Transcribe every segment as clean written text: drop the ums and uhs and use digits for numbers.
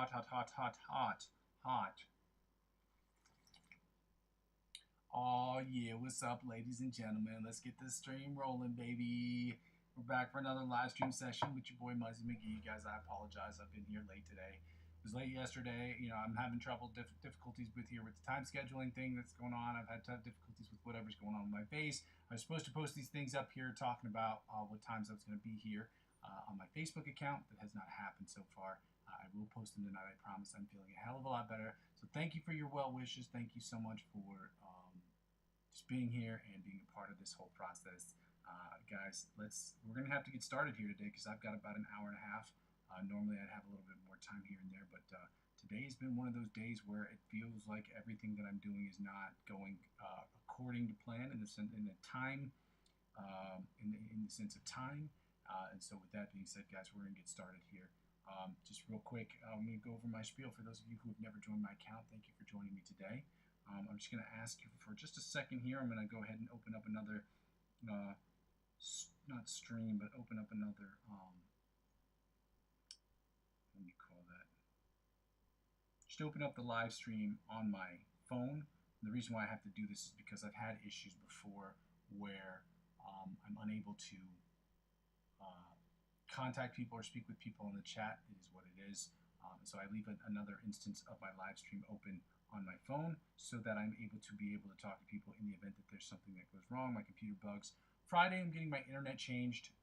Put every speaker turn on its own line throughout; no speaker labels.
hot, hot, hot, hot, hot, hot. Oh yeah, what's up, ladies and gentlemen? Let's get this stream rolling, baby. We're back for another live stream session with your boy Muzzy McGee. Guys, I apologize. I've been here late today. It was late yesterday. I'm having trouble, difficulties with the time scheduling thing that's going on. I've had tough difficulties with whatever's going on with my face. I was supposed to post these things up here talking about what times I was going to be here on my Facebook account. That has not happened so far. I will post them tonight. I promise. I'm feeling a hell of a lot better. So thank you for your well wishes. Thank you so much for just being here and being a part of this whole process. Guys, we're gonna have to get started here today because I've got about an hour and a half. Normally I'd have a little bit more time here and there, but today has been one of those days where it feels like everything that I'm doing is not going according to plan in the time, in the sense of time. And so with that being said, guys, we're gonna get started here. Just real quick, I'm going to go over my spiel. For those of you who have never joined my account, thank you for joining me today. I'm just going to ask you for just a second here. I'm going to go ahead and open up another, not stream, but open up another, what do you call that? Just open up the live stream on my phone. And the reason why I have to do this is because I've had issues before where I'm unable to contact people or speak with people in the chat. It is what it is. So I leave another instance of my live stream open on my phone so that I'm able to talk to people in the event that there's something that goes wrong, my computer bugs. Friday, I'm getting my internet changed.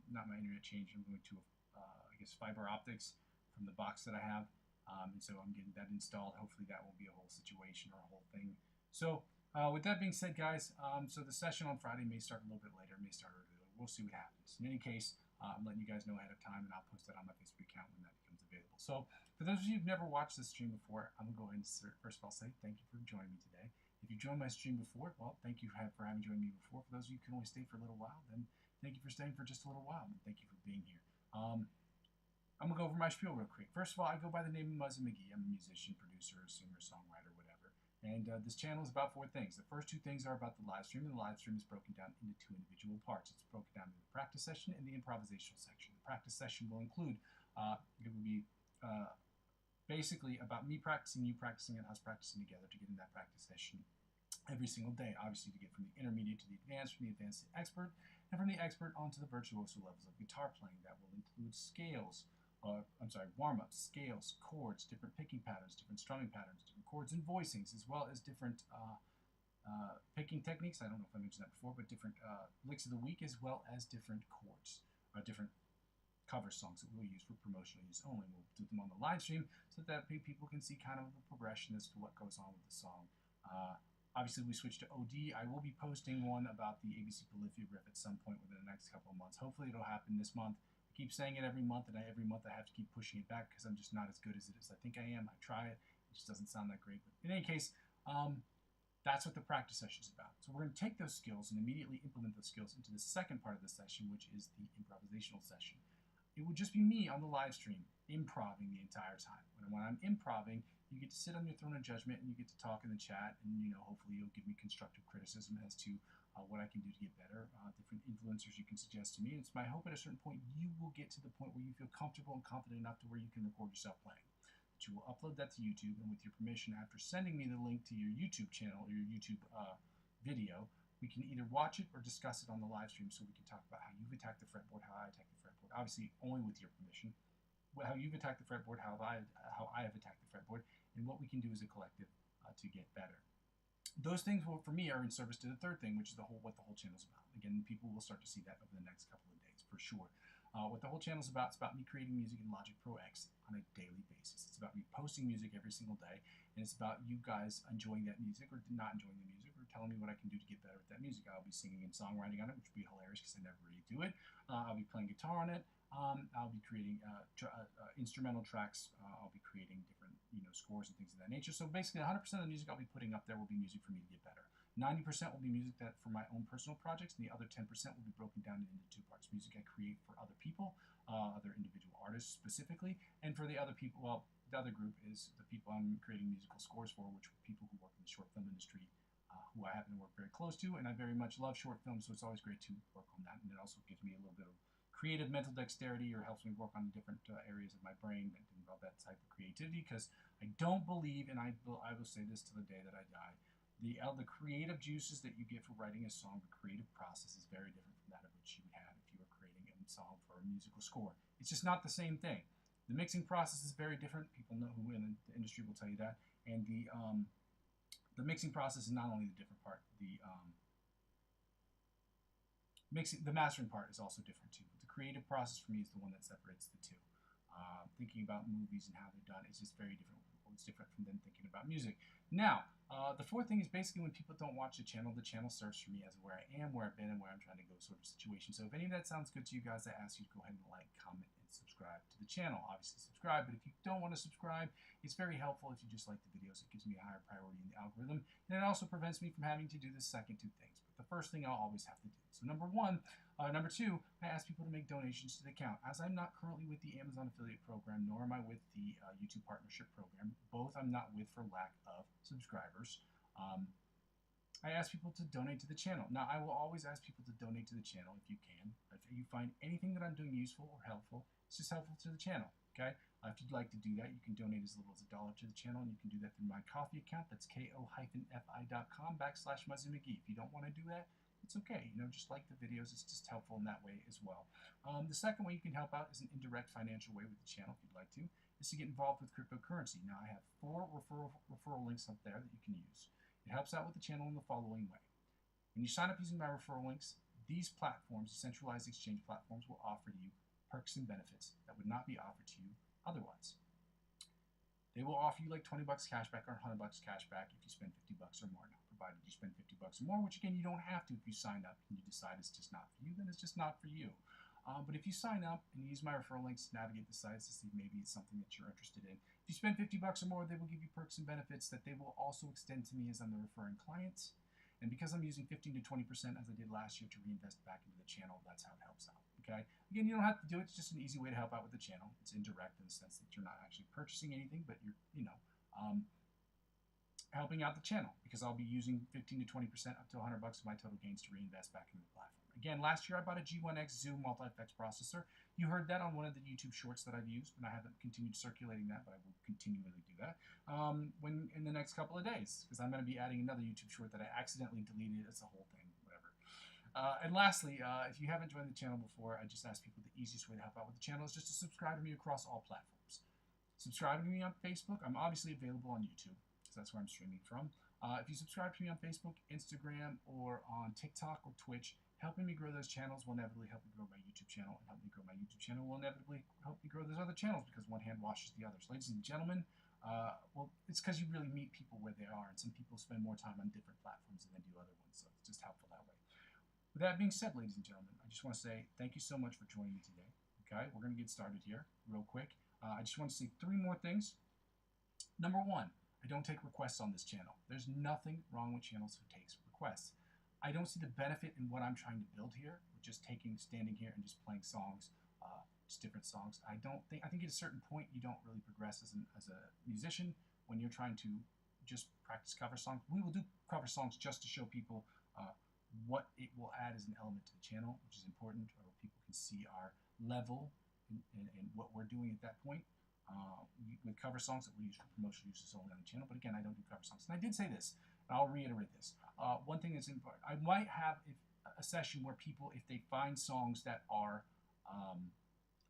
Not my internet changed. I'm going to, I guess, fiber optics from the box that I have. And so I'm getting that installed. Hopefully that won't be a whole situation or a whole thing. So with that being said, guys, so the session on Friday may start a little bit later, may start earlier. We'll see what happens. In any case, I'm letting you guys know ahead of time, and I'll post that on my Facebook account when that becomes available. So for those of you who've never watched this stream before, I'm going to go ahead and first of all say thank you for joining me today. If you joined my stream before, well, thank you for having joined me before. For those of you who can only stay for a little while, then thank you for staying for just a little while, and thank you for being here. I'm going to go over my spiel real quick. First of all, I go by the name of Muzzy McGee. I'm a musician, producer, singer, songwriter, whatever. And this channel is about 4 things. The first 2 things are about the live stream, and the live stream is broken down into 2 individual parts. It's broken down into the practice session and the improvisational section. The practice session will include, it will be basically about me practicing, you practicing, and us practicing together to get in that practice session every single day. Obviously, to get from the intermediate to the advanced, from the advanced to the expert, and from the expert onto the virtuoso levels of guitar playing. That will include scales, warm-ups, scales, chords, different picking patterns, different strumming patterns, different chords and voicings, as well as different picking techniques. I don't know if I mentioned that before, but different licks of the week, as well as different chords, different cover songs that we'll use for promotional use only. We'll do them on the live stream so that people can see kind of the progression as to what goes on with the song. Obviously, we switched to OD. I will be posting one about the ABC Polyphia riff at some point within the next couple of months. Hopefully, it'll happen this month. Keep saying it every month, and every month I have to keep pushing it back because I'm just not as good as it is. I think I am. I try it. It just doesn't sound that great. But in any case, that's what the practice session is about. So we're going to take those skills and immediately implement those skills into the second part of the session, which is the improvisational session. It would just be me on the live stream, improving the entire time. When I'm improving, you get to sit on your throne of judgment and you get to talk in the chat, and hopefully you'll give me constructive criticism as to what I can do to get better, different influencers you can suggest to me. And it's my hope at a certain point you will get to the point where you feel comfortable and confident enough to where you can record yourself playing. That you will upload that to YouTube, and with your permission, after sending me the link to your YouTube channel or your YouTube video, we can either watch it or discuss it on the live stream so we can talk about how you've attacked the fretboard, how I attacked the fretboard, obviously only with your permission, how you've attacked the fretboard, how I have attacked the fretboard, and what we can do as a collective to get better. Those things, for me, are in service to the third thing, which is what the whole channel is about. Again, people will start to see that over the next couple of days, for sure. What the whole channel is about, it's about me creating music in Logic Pro X on a daily basis. It's about me posting music every single day, and it's about you guys enjoying that music or not enjoying the music or telling me what I can do to get better with that music. I'll be singing and songwriting on it, which would be hilarious because I never really do it. I'll be playing guitar on it. I'll be creating instrumental tracks. I'll be creating different scores and things of that nature. So basically 100% of the music I'll be putting up there will be music for me to get better. 90% will be music that for my own personal projects, and the other 10% will be broken down into 2 parts. Music I create for other people, other individual artists specifically, and for the other people, well, the other group is the people I'm creating musical scores for, which are people who work in the short film industry, who I happen to work very close to, and I very much love short films, so it's always great to work on that, and it also gives me a little bit of creative mental dexterity, or helps me work on different areas of my brain that involve that type of creativity, because I don't believe, and I will say this to the day that I die, the creative juices that you get for writing a song, the creative process is very different from that of which you would have if you were creating a song for a musical score. It's just not the same thing. The mixing process is very different. People know who in the industry will tell you that. And the mixing process is not only the different part, the mastering part is also different too. But the creative process for me is the one that separates the two. Thinking about movies and how they're done is just very different. It's different from them thinking about music. Now, the fourth thing is basically when people don't watch the channel serves for me as where I am, where I've been, and where I'm trying to go sort of situation. So if any of that sounds good to you guys, I ask you to go ahead and like, comment, and subscribe to the channel. Obviously subscribe, but if you don't want to subscribe, it's very helpful if you just like the videos. It gives me a higher priority in the algorithm, and it also prevents me from having to do the second two things. But the first thing I'll always have to do. So number two, I ask people to make donations to the account. As I'm not currently with the Amazon affiliate program, nor am I with the YouTube partnership program, both I'm not with for lack of subscribers, I ask people to donate to the channel. Now, I will always ask people to donate to the channel if you can. If you find anything that I'm doing useful or helpful, it's just helpful to the channel, okay? If you'd like to do that, you can donate as little as $1 to the channel, and you can do that through my Ko-fi account. That's ko-fi.com/Muzzy McGee. If you don't want to do that, it's okay. Just like the videos, it's just helpful in that way as well. The second way you can help out is an indirect financial way with the channel, if you'd like to, is to get involved with cryptocurrency. Now, I have 4 referral links up there that you can use. It helps out with the channel in the following way. When you sign up using my referral links, these platforms, centralized exchange platforms, will offer you perks and benefits that would not be offered to you otherwise. They will offer you like $20 cash back or $100 cash back if you spend $50 or more. Now, provided you spend $50 or more, which again, you don't have to if you sign up and you decide it's just not for you, then it's just not for you. But if you sign up and use my referral links to navigate the sites to see maybe it's something that you're interested in, if you spend $50 or more, they will give you perks and benefits that they will also extend to me as I'm the referring client. And because I'm using 15 to 20% as I did last year to reinvest back into the channel, that's how it helps out. Okay. Again, you don't have to do it. It's just an easy way to help out with the channel. It's indirect in the sense that you're not actually purchasing anything, but you're, helping out the channel, because I'll be using 15 to 20% up to $100 of my total gains to reinvest back into the platform. Again, last year I bought a G1X Zoom multi-effects processor. You heard that on one of the YouTube shorts that I've used, and I haven't continued circulating that, but I will continually do that when in the next couple of days, because I'm going to be adding another YouTube short that I accidentally deleted. It's a whole thing, whatever. And lastly, if you haven't joined the channel before, I just ask people the easiest way to help out with the channel is just to subscribe to me across all platforms. Subscribe to me on Facebook. I'm obviously available on YouTube, because that's where I'm streaming from. If you subscribe to me on Facebook, Instagram, or on TikTok or Twitch, helping me grow those channels will inevitably help me grow my YouTube channel, and help me grow my YouTube channel will inevitably help me grow those other channels, because one hand washes the other. So, ladies and gentlemen, well, it's because you really meet people where they are, and some people spend more time on different platforms than they do other ones, so it's just helpful that way. With that being said, ladies and gentlemen, I just want to say thank you so much for joining me today. Okay, we're going to get started here real quick. I just want to say 3 more things. Number 1, I don't take requests on this channel. There's nothing wrong with channels who takes requests. I don't see the benefit in what I'm trying to build here, with just standing here and just playing songs, just different songs. I think at a certain point you don't really progress as a musician when you're trying to just practice cover songs. We will do cover songs just to show people what it will add as an element to the channel, which is important, or people can see our level and what we're doing at that point. With cover songs that we use for promotional uses only on the channel, but again, I don't do cover songs. And I did say this, and I'll reiterate this. One thing that's important, I might have a session where people, if they find songs that are,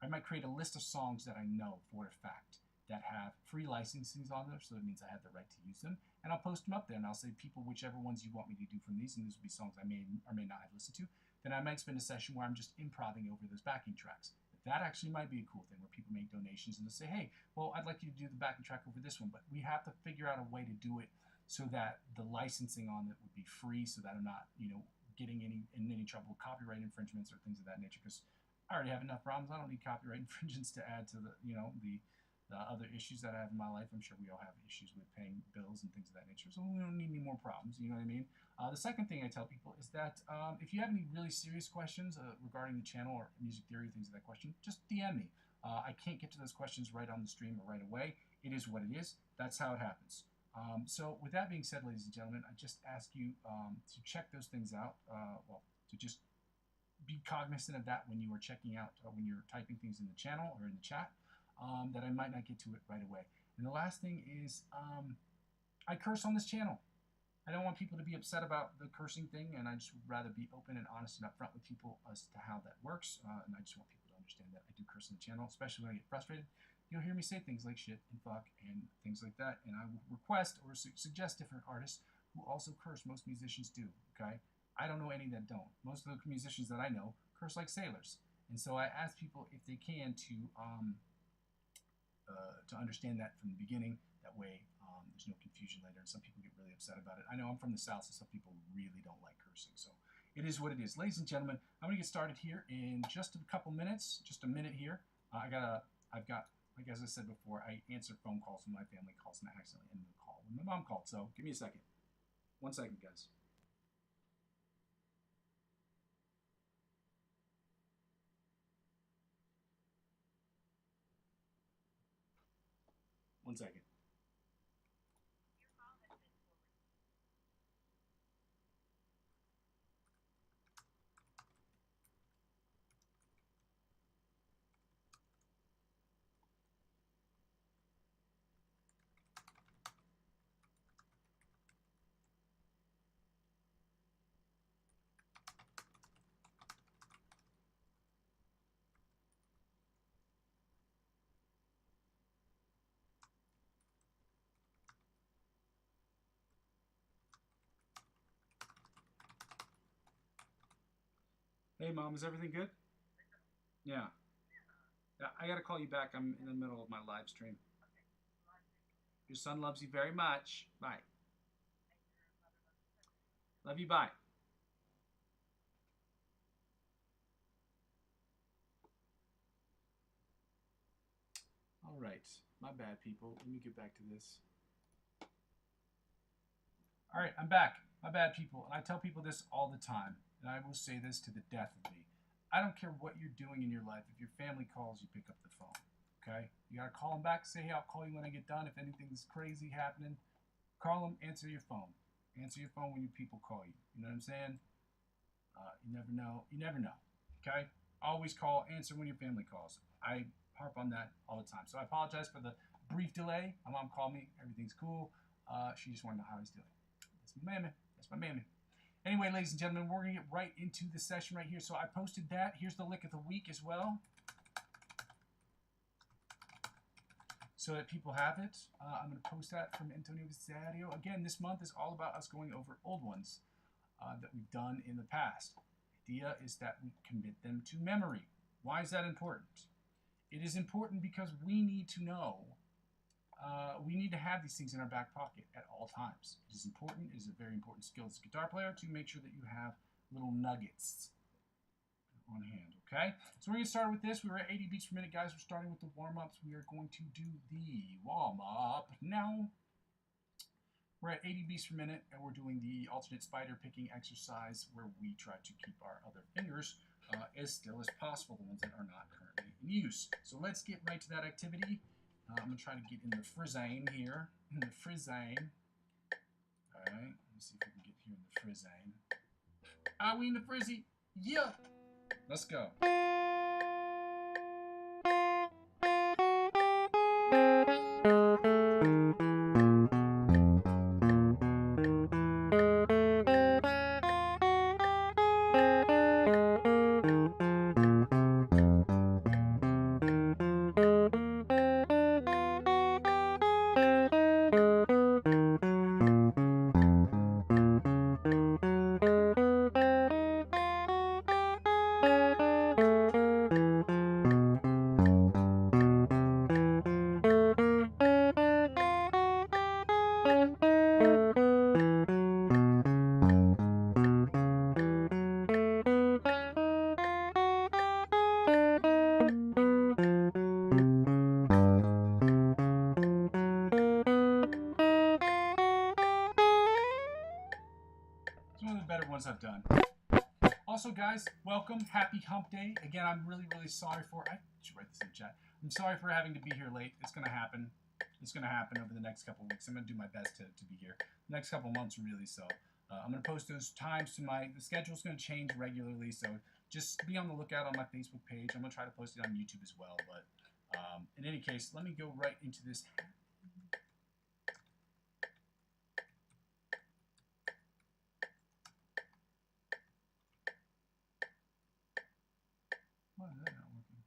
I might create a list of songs that I know for a fact that have free licensings on them, so that means I have the right to use them, and I'll post them up there, and I'll say, people, whichever ones you want me to do from these, and these will be songs I may or may not have listened to, then I might spend a session where I'm just improving over those backing tracks. That actually might be a cool thing, where people make donations and they'll say, hey, well, I'd like you to do the backing track over this one, but we have to figure out a way to do it so that the licensing on it would be free, so that I'm not, getting in any trouble with copyright infringements or things of that nature, because I already have enough problems. I don't need copyright infringements to add to the other issues that I have in my life. I'm sure we all have issues with paying bills and things of that nature, so we don't need any more problems, you know what I mean? The second thing I tell people is that if you have any really serious questions regarding the channel or music theory, things of that question, just DM me. I can't get to those questions right on the stream or right away. It is what it is. That's how it happens. So with that being said, ladies and gentlemen, I just ask you to check those things out. Well, to just be cognizant of that when you are checking out, when you're typing things in the channel or in the chat, that I might not get to it right away. And the last thing is, I curse on this channel. I don't want people to be upset about the cursing thing, and I just would rather be open and honest and upfront with people as to how that works. And I just want people to understand that I do curse on the channel, especially when I get frustrated. You'll hear me say things like shit and fuck and things like that, and I will request or suggest different artists who also curse. Most musicians do, okay? I don't know any that don't. Most of the musicians that I know curse like sailors. And so I ask people if they can to understand that from the beginning. That way there's no confusion later, and some people get really upset about it. I know I'm from the South, so some people really don't like cursing. So it is what it is. Ladies and gentlemen, I'm going to get started here in just a couple minutes, just a minute here. I've got, like as I said before, I answer phone calls when my family calls, and I accidentally ended the call when my mom called. So give me a second. 1 second, guys. One second. Hey, Mom, is everything good? Yeah. Yeah, I gotta call you back. I'm in the middle of my live stream. Your son loves you very much. Bye. Love you. Bye. All right. My bad, people. Let me get back to this. All right, I'm back. My bad, people. And I tell people this all the time, and I will say this to the death of me. I don't care what you're doing in your life. If your family calls, you pick up the phone. Okay? You gotta call them back. Say, hey, I'll call you when I get done. If anything's crazy happening, call them. Answer your phone. Answer your phone when your people call you. You know what I'm saying? You never know. You never know. Okay? Always call. Answer when your family calls. I harp on that all the time. So I apologize for the brief delay. My mom called me. Everything's cool. She just wanted to know how he's doing. That's my mammy. That's my mammy. Anyway, ladies and gentlemen, we're going to get right into the session right here. So I posted that. Here's the lick of the week as well, so that people have it. I'm going to post that from Antonio Visario. Again, this month is all about us going over old ones that we've done in the past. The idea is that we commit them to memory. Why is that important? It is important because we need to know, we need to have these things in our back pocket at all times. It is important. It is a very important skill as a guitar player to make sure that you have little nuggets on hand, okay? So we're going to start with this. We were at 80 beats per minute, guys. We're starting with the warm-ups. We are going to do the warm-up now. We're at 80 beats per minute, and we're doing the alternate spider picking exercise where we try to keep our other fingers as still as possible, the ones that are not currently in use. So let's get right to that activity. I'm going to try to get in the frizzane here. In the frizzane. All right, let's see if we can get here in the frizzane. Are we in the frizzy? Yeah! Let's go. I've done. Also, guys, welcome. Happy hump day. Again, I'm really sorry for, I should write this in the chat. I'm sorry for having to be here late. It's going to happen. It's going to happen over the next couple of weeks. I'm going to do my best to be here. The next couple of months, really, so. I'm going to post those times to the schedule's going to change regularly, so just be on the lookout on my Facebook page. I'm going to try to post it on YouTube as well. But in any case, let me go right into this. Why is that not working?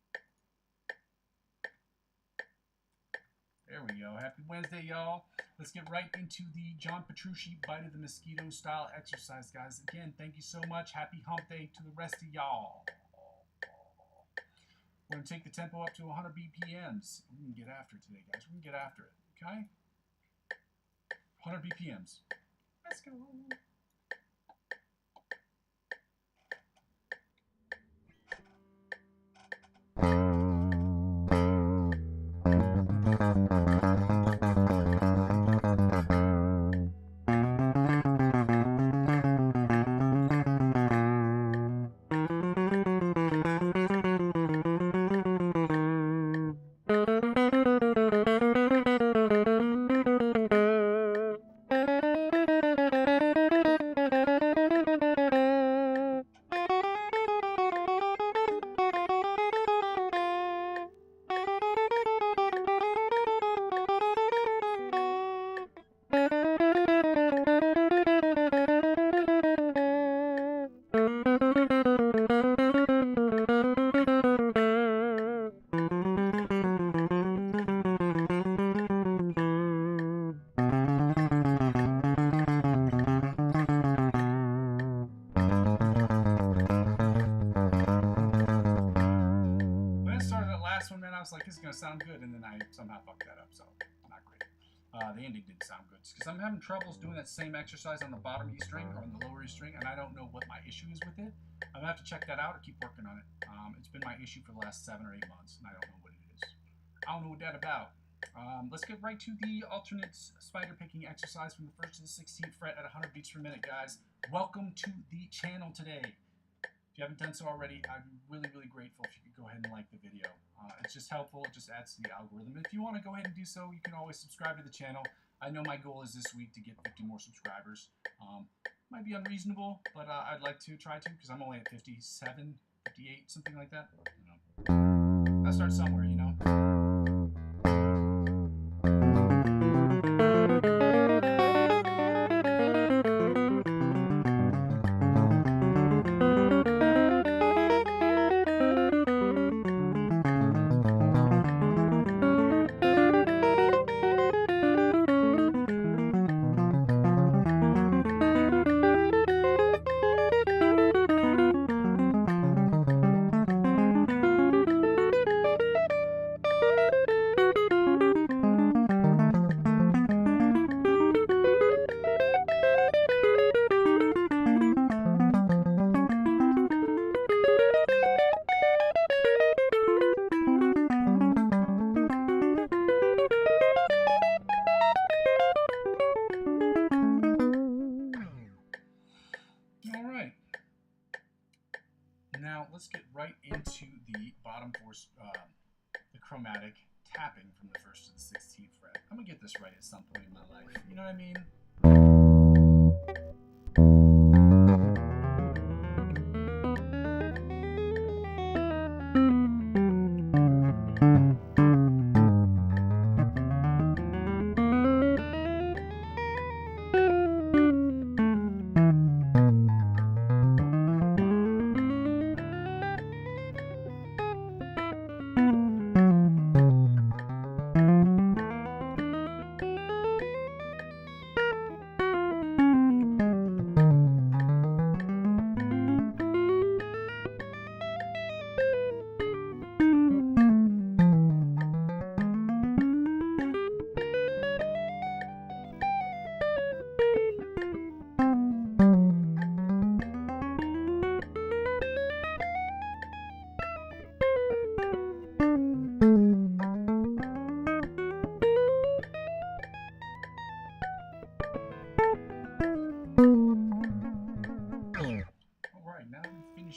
There we go. Happy Wednesday, y'all. Let's get right into the John Petrucci Bite of the Mosquito style exercise, guys. Again, thank you so much. Happy hump day to the rest of y'all. We're going to take the tempo up to 100 BPMs. We're going to get after it today, guys. We're going to get after it, okay? 100 BPMs. Let's go. I was like, this is going to sound good, and then I somehow fucked that up, so not great. The ending didn't sound good, because I'm having troubles doing that same exercise on the bottom E string, or on the lower E string, and I don't know what my issue is with it. I'm going to have to check that out or keep working on it. It's been my issue for the last 7 or 8 months, and I don't know what it is. I don't know what that's about. Let's get right to the alternate spider picking exercise from the 1st to the 16th fret at 100 beats per minute, guys. Welcome to the channel today. If you haven't done so already, I'd be really, really grateful if you could go ahead and like the video. It's just helpful. It just adds to the algorithm. And if you want to go ahead and do so, you can always subscribe to the channel. I know my goal is this week to get 50 more subscribers. Might be unreasonable, but I'd like to try to, because I'm only at 57, 58, something like that. You know, gotta start somewhere, you know. Now let's get right into the bottom 4, the chromatic tapping from the 1st to the 16th fret. I'm gonna get this right at some point in my life. You know what I mean?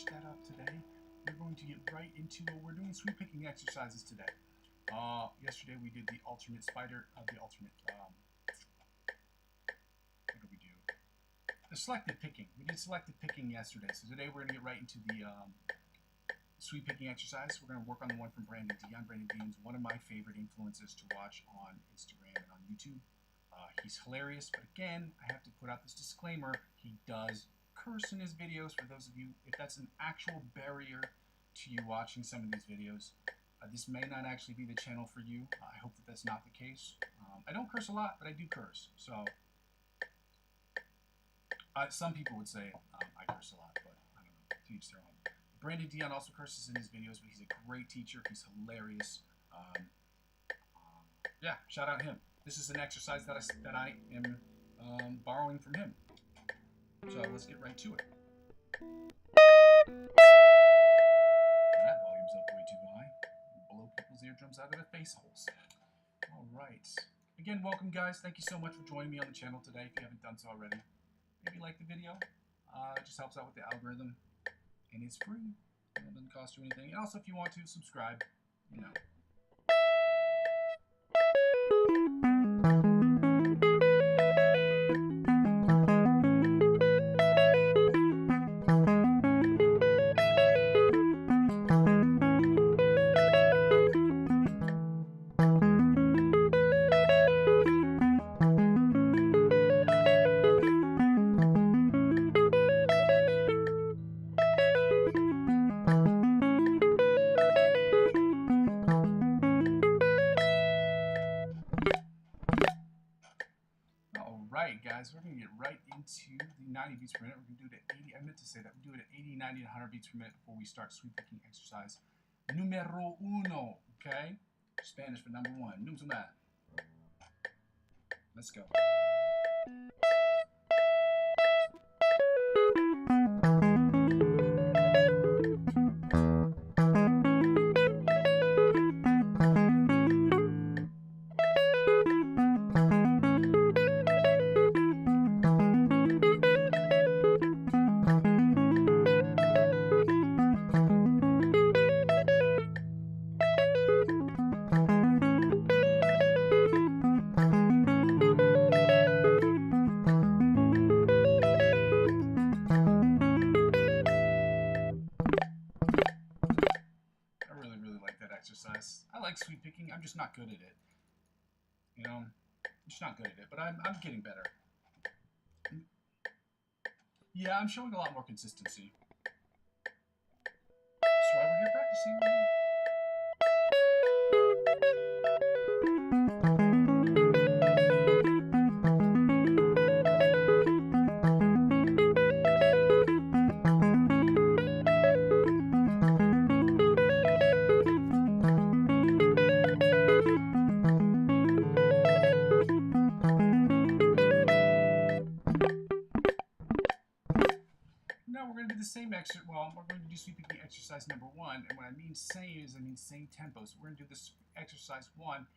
That up today. We're going to get right into we're doing sweep picking exercises today. Yesterday we did the alternate spider of the alternate. What did we do? the selective picking. We did selective picking yesterday, so today we're going to get right into the sweep picking exercise. We're going to work on the one from Brandon Dion. Brandon Dion's one of my favorite influencers to watch on Instagram and on YouTube. He's hilarious, but again, I have to put out this disclaimer. He does curse in his videos. For those of you, if that's an actual barrier to you watching some of these videos, this may not actually be the channel for you. I hope that that's not the case. I don't curse a lot, but I do curse. So some people would say I curse a lot, but I don't know. To each their own. Brandon Dion also curses in his videos, but he's a great teacher. He's hilarious. Yeah, shout out him. This is an exercise that I am borrowing from him. So let's get right to it. That volume's up way too high. Blow people's eardrums out of their face holes. All right. Again, welcome guys. Thank you so much for joining me on the channel today. If you haven't done so already, maybe like the video. It just helps out with the algorithm. And it's free. It doesn't cost you anything. And also, if you want to, subscribe. You know. Guys, we're going to get right into the 90 beats per minute. We're going to do it at 80. I meant to say that. We do it at 80, 90, and 100 beats per minute before we start sweep picking exercise. Numero uno. Okay? Spanish for number one. Numero. Let's go. Exercise. I like sweep picking. I'm just not good at it. You know, I'm just not good at it, but I'm getting better. Yeah, I'm showing a lot more consistency. That's why we're here practicing. The same exercise. Well, we're going to do sweep picking exercise number one, and what I mean same is I mean same tempo. So we're going to do this exercise one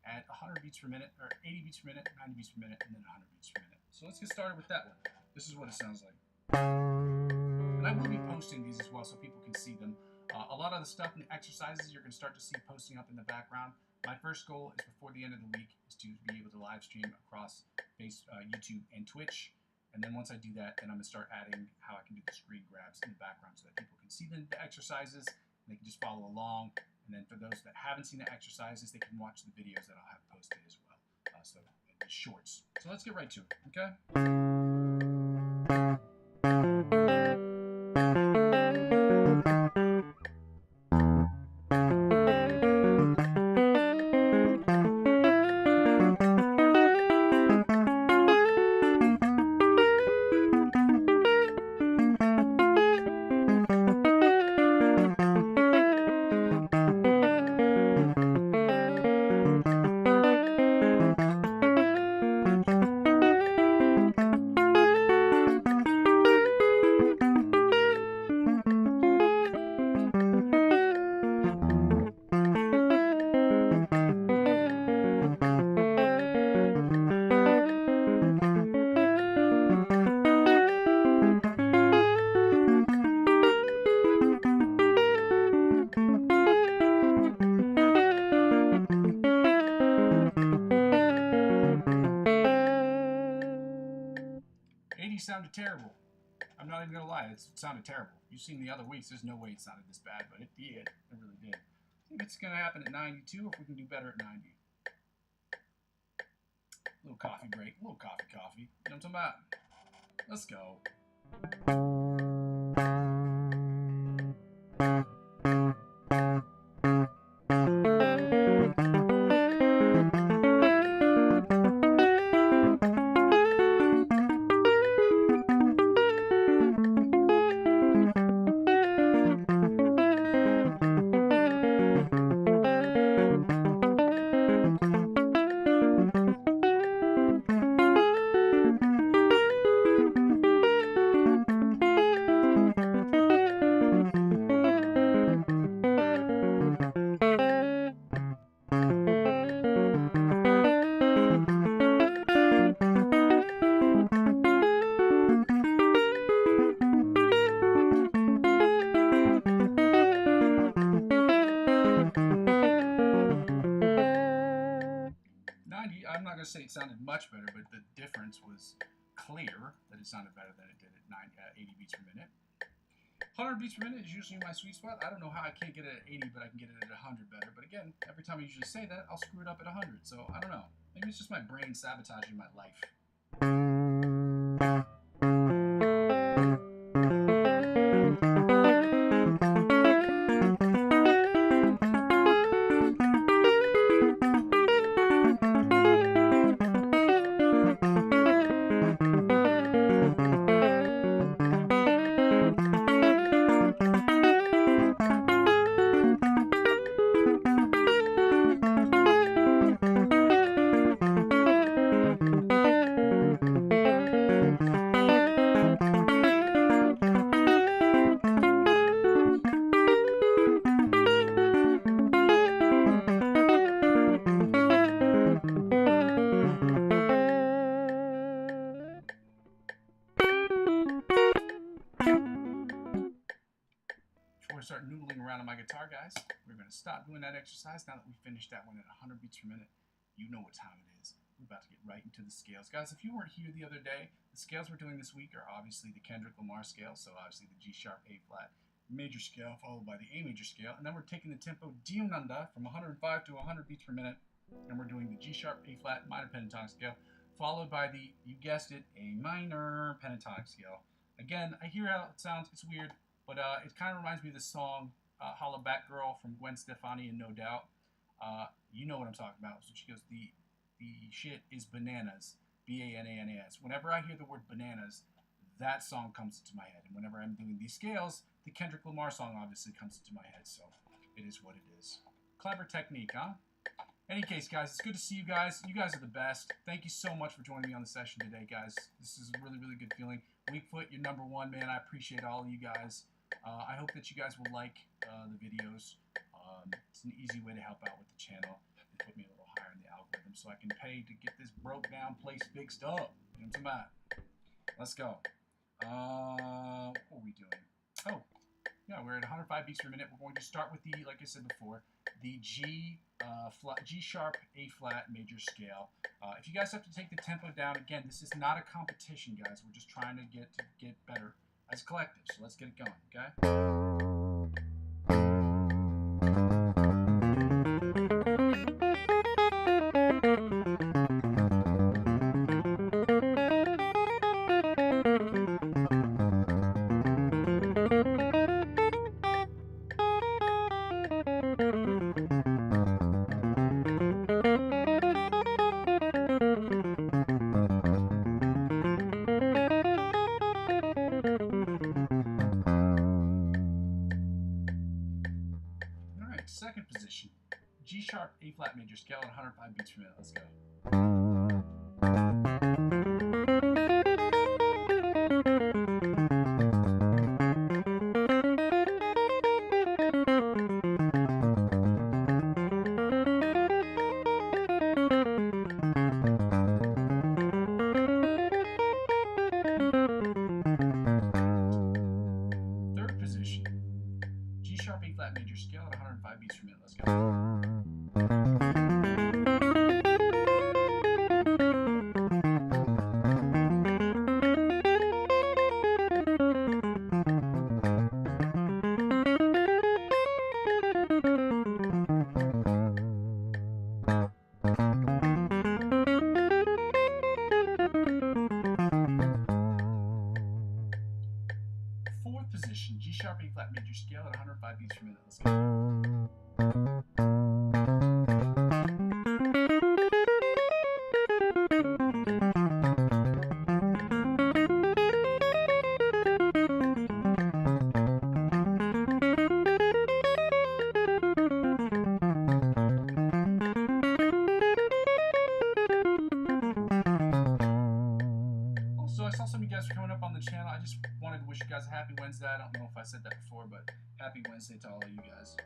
at 100 beats per minute, or 80 beats per minute, 90 beats per minute, and then 100 beats per minute. So let's get started with that one. This is what it sounds like. And I will be posting these as well so people can see them. A lot of the stuff in the exercises you're going to start to see posting up in the background. My first goal is before the end of the week is to be able to live stream across YouTube and Twitch. And then once I do that, then I'm going to start adding how I can do the screen grabs in the background so that people can see the exercises and they can just follow along. And then for those that haven't seen the exercises, they can watch the videos that I'll have posted as well. So the shorts. So let's get right to it, okay? even gonna lie, it sounded terrible. You've seen the other weeks. There's no way it sounded this bad, but it did. It really did. I think it's gonna happen at 92 if we can do better at 90. Little coffee break. Little coffee. You know what I'm talking about? Let's go. 90, I'm not going to say it sounded much better, but the difference was clear that it sounded better than it did at 80 beats per minute. 100 beats per minute is usually my sweet spot. I don't know how I can't get it at 80, but I can get it at 100 better. But again, every time I usually say that, I'll screw it up at 100. So I don't know. Maybe it's just my brain sabotaging my life. Start noodling around on my guitar, guys. We're going to stop doing that exercise now that we finished that one at 100 beats per minute. You know what time it is. We're about to get right into the scales. Guys, if you weren't here the other day, the scales we're doing this week are obviously the Kendrick Lamar scale, so obviously the G sharp A flat major scale followed by the A major scale, and then we're taking the tempo Dionanda from 105 to 100 beats per minute, and we're doing the G sharp A flat minor pentatonic scale followed by the, you guessed it, A minor pentatonic scale. Again, I hear how it sounds. It's weird. But it kind of reminds me of the song Holla Back Girl from Gwen Stefani and No Doubt. You know what I'm talking about. So she goes, the shit is bananas. B-A-N-A-N-A-S. Whenever I hear the word bananas, that song comes into my head. And whenever I'm doing these scales, the Kendrick Lamar song obviously comes into my head. So it is what it is. Clever technique, huh? Any case, guys, it's good to see you guys. You guys are the best. Thank you so much for joining me on the session today, guys. This is a really, really good feeling. Weakfoot, you're number one, man. I appreciate all of you guys. I hope that you guys will like the videos. It's an easy way to help out with the channel and put me a little higher in the algorithm so I can pay to get this broke down place fixed up. You know what I'm talking about? Let's go. What are we doing? Oh, yeah, we're at 105 beats per minute. We're going to start with the, like I said before, the G sharp A flat major scale. If you guys have to take the tempo down, again, this is not a competition, guys. We're just trying to get better as a collective. So let's get it going, okay? Second position, G sharp A flat major scale at 105 beats per minute. Let's go. Third position, G sharp A flat major scale at 105 beats per minute. Let's go. major scale at 105 beats per minute. Let's go. I saw some of you guys are coming up on the channel. I just wanted to wish you guys a happy Wednesday. I don't know if I said that before, but happy Wednesday to all of you guys.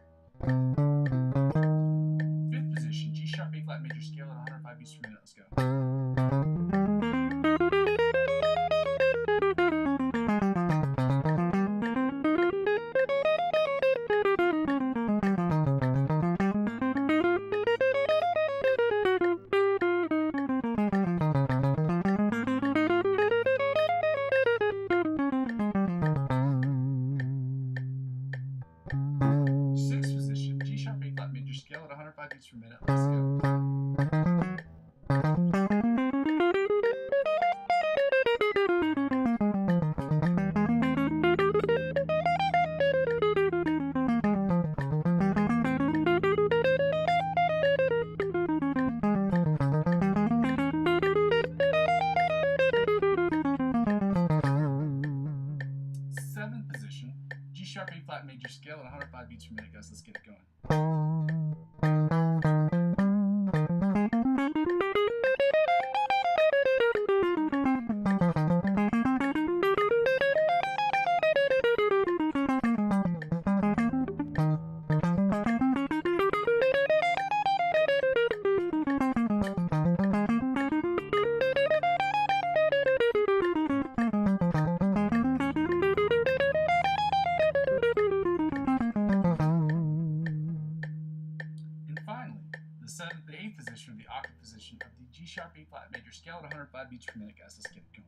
Fifth position, G sharp A flat major scale at 105 beats per minute. Let's go. Sixth position, G sharp A flat major scale at 105 beats per minute. Let's go. Seventh position, G sharp A flat major scale at 105 beats per minute, guys. Let's get it going. The eighth position, the octave position of the G sharp A flat major scale at 105 beats per minute, guys. Let's get it going.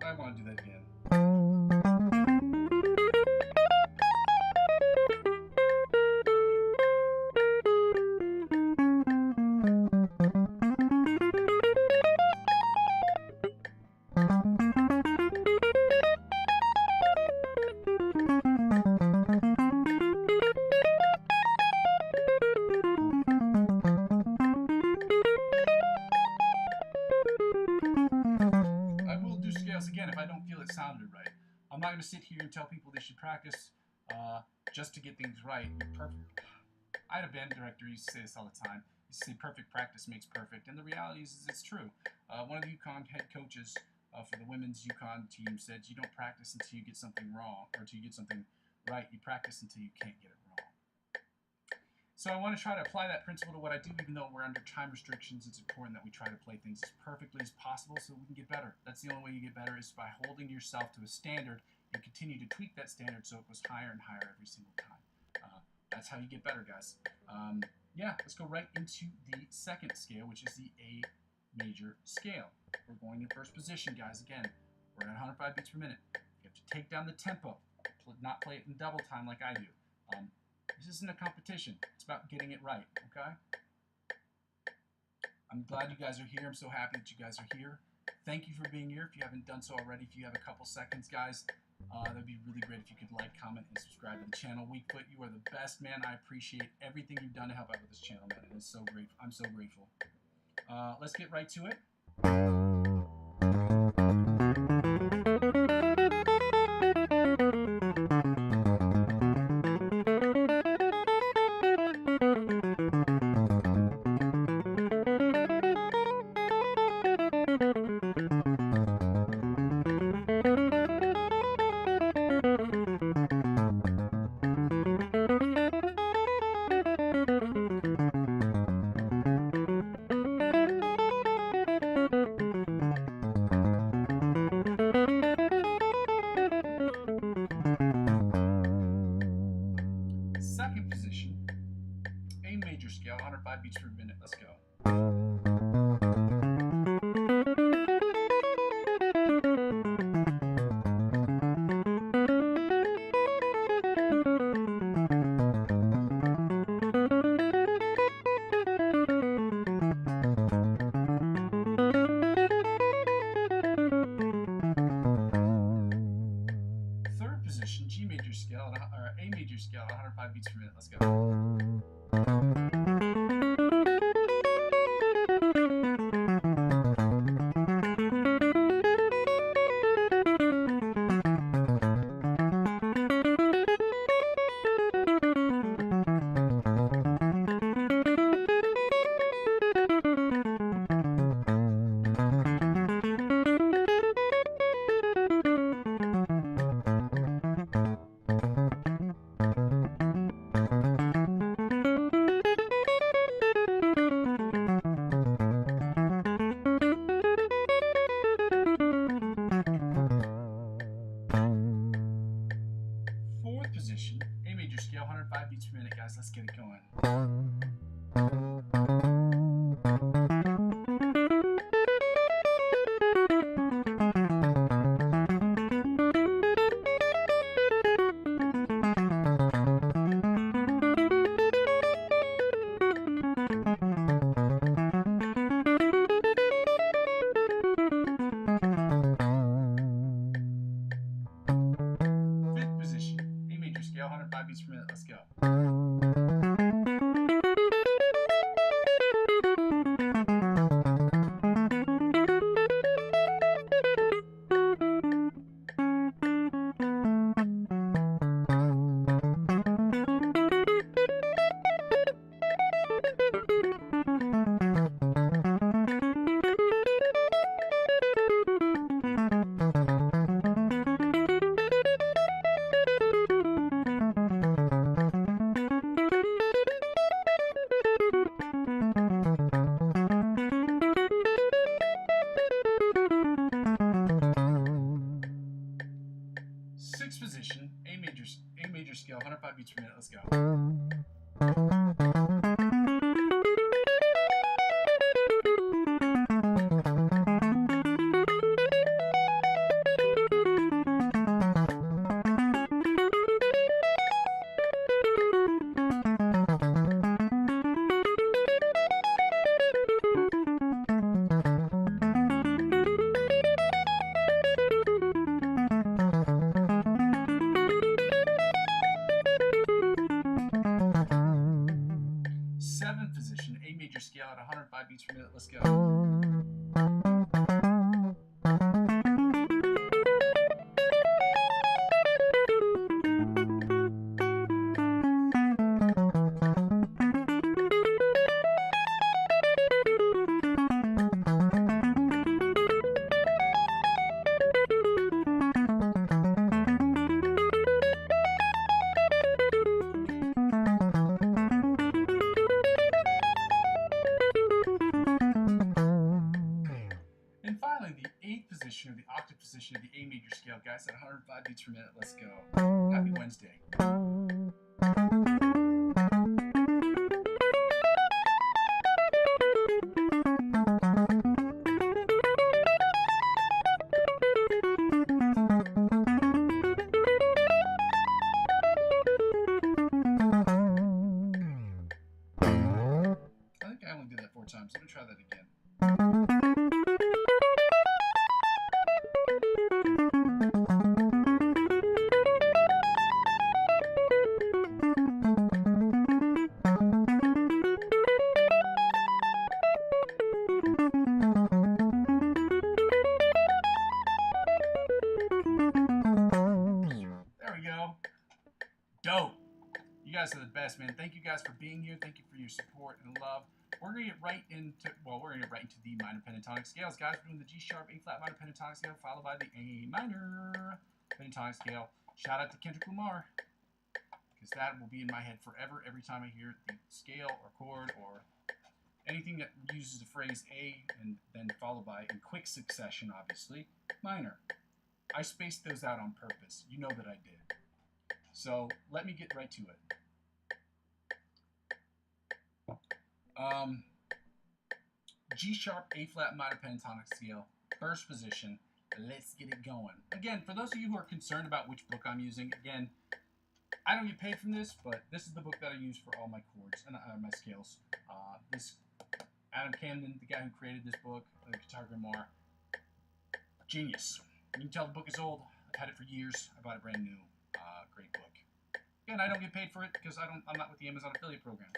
I want to do that again. Again, if I don't feel it sounded right, I'm not going to sit here and tell people they should practice just to get things right. Perfect. I had a band director who used to say this all the time. He used to say perfect practice makes perfect, and the reality is it's true. One of the UConn head coaches for the women's UConn team said you don't practice until you get something wrong, or until you get something right. You practice until you can't get it wrong. So I want to try to apply that principle to what I do, even though we're under time restrictions. It's important that we try to play things as perfectly as possible so we can get better. That's the only way you get better, is by holding yourself to a standard and continue to tweak that standard so it goes higher and higher every single time. That's how you get better, guys. Yeah, let's go right into the second scale, which is the A major scale. We're going in first position, guys. Again, we're at 105 beats per minute. You have to take down the tempo, not play it in double time like I do. This isn't a competition. It's about getting it right, okay? I'm glad you guys are here. I'm so happy that you guys are here. Thank you for being here. If you haven't done so already, if you have a couple seconds, guys, that would be really great if you could like, comment, and subscribe to the channel. Weakfoot, you are the best, man. I appreciate everything you've done to help out with this channel, man. It's so great. I'm so grateful. Let's get right to it. 105 beats per minute. Let's go. Third position, G major scale, or A major scale, 105 beats per minute. Let's go. Fourth position, A major scale, 105 beats per minute, guys. Let's get it going. Fifth position, A major scale, 105 beats per minute. Let's go. Sixth position, A major scale, 105 beats per minute. Let's go. Seventh position, A major scale at 105 beats per minute. Let's go. And finally, the eighth position, or the octave position of the A major scale, guys, at 105 beats per minute. Let's go. Happy Wednesday. I think I only did that 4 times. Let me try that again. There we go. Dope. You guys are the best, man. Thank you guys for being here. Thank you for your support and love. We're gonna get right into the minor pentatonic scales, guys. We're doing the G sharp, A flat minor pentatonic scale, followed by the A minor pentatonic scale. Shout out to Kendrick Lamar, because that will be in my head forever every time I hear the scale or chord or anything that uses the phrase A and then followed by, in quick succession, obviously, minor. I spaced those out on purpose. You know that I did. So let me get right to it. G sharp, A flat minor pentatonic scale, first position. Let's get it going. Again, for those of you who are concerned about which book I'm using, again, I don't get paid from this, but this is the book that I use for all my chords and my scales. This Adam Camden, the guy who created this book, the guitar grimoire, genius. You can tell the book is old. I've had it for years. I bought it brand new. Great book. Again, I don't get paid for it because I'm not with the Amazon affiliate program.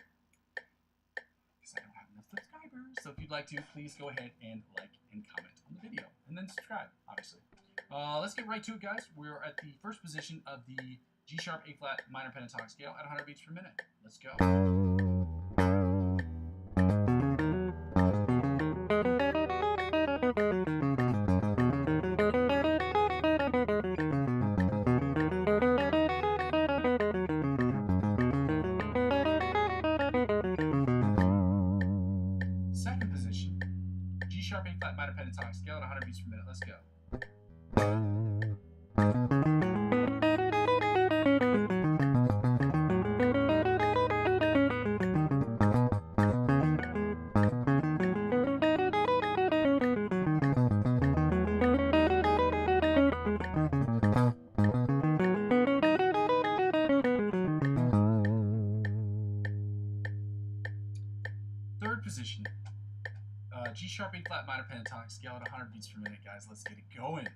Because I don't have enough subscribers. So if you'd like to, please go ahead and like and comment on the video. And then subscribe, obviously. Let's get right to it, guys. We're at the first position of the G sharp, A flat minor pentatonic scale at 100 beats per minute. Let's go. Second position, G sharp, A flat minor pentatonic scale at 100 beats per minute. Let's go. Third position, G sharp, A flat minor pentatonic scale at 100 beats per minute, guys. Let's get it going.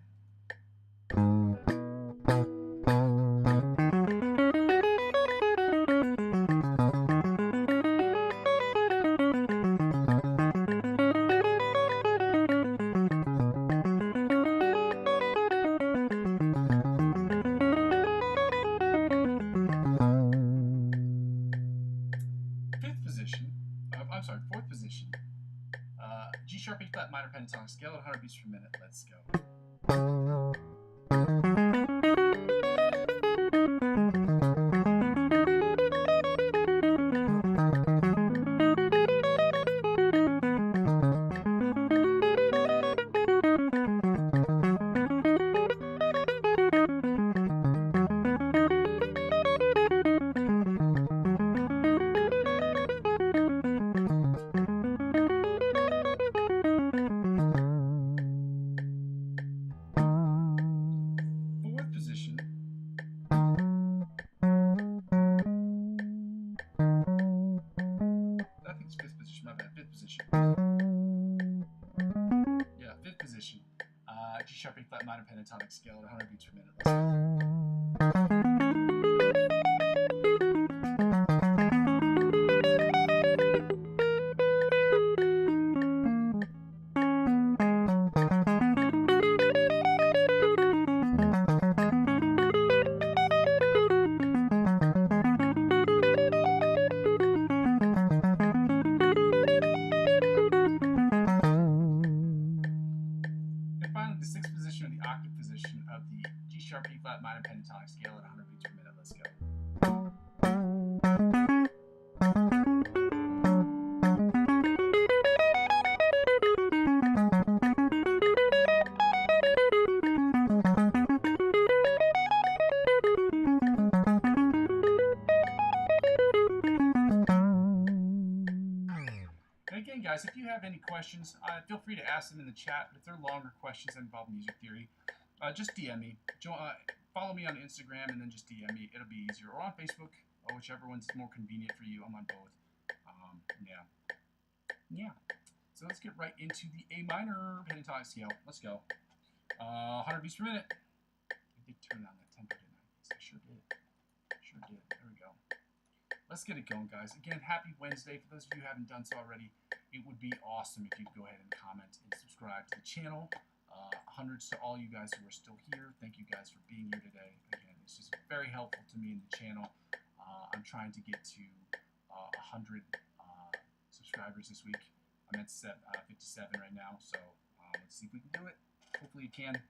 Fourth position, G sharp, A flat minor pentatonic scale at 100 beats per minute. Let's go. Fifth position, G sharp, A flat minor pentatonic scale at 100 beats per minute. Let's go. The sixth position, or the octave position of the G sharp, A flat minor pentatonic scale at 100 beats per minute. Let's go. Again, guys, if you have any questions, feel free to ask them in the chat. If they're longer questions that involve music theory, just DM me. Follow me on Instagram and then just DM me. It'll be easier. Or on Facebook, or whichever one's more convenient for you. I'm on both. Yeah. So let's get right into the A minor pentatonic scale. Let's go. 100 beats per minute. I did turn on that tempo, didn't I? Yes, I sure did. There we go. Let's get it going, guys. Again, happy Wednesday. For those of you who haven't done so already, it would be awesome if you'd go ahead and comment and subscribe to the channel. Hundreds to all you guys who are still here. Thank you guys for being here today. Again, this is very helpful to me in the channel. I'm trying to get to 100 subscribers this week. I'm at 57 right now, so let's see if we can do it. Hopefully you can.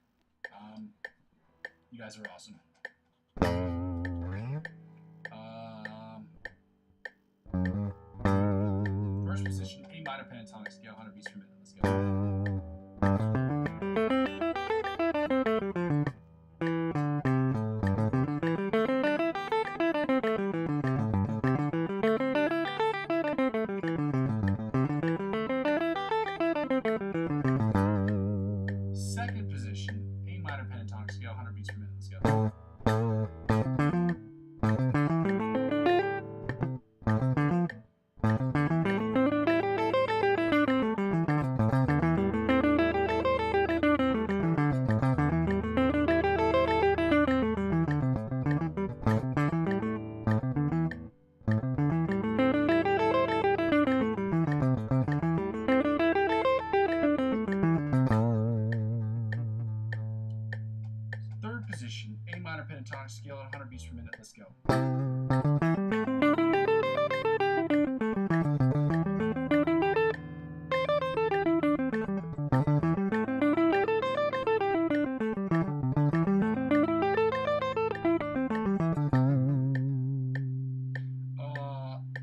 You guys are awesome. First position, A minor pentatonic scale, 100 beats per minute. Let's go.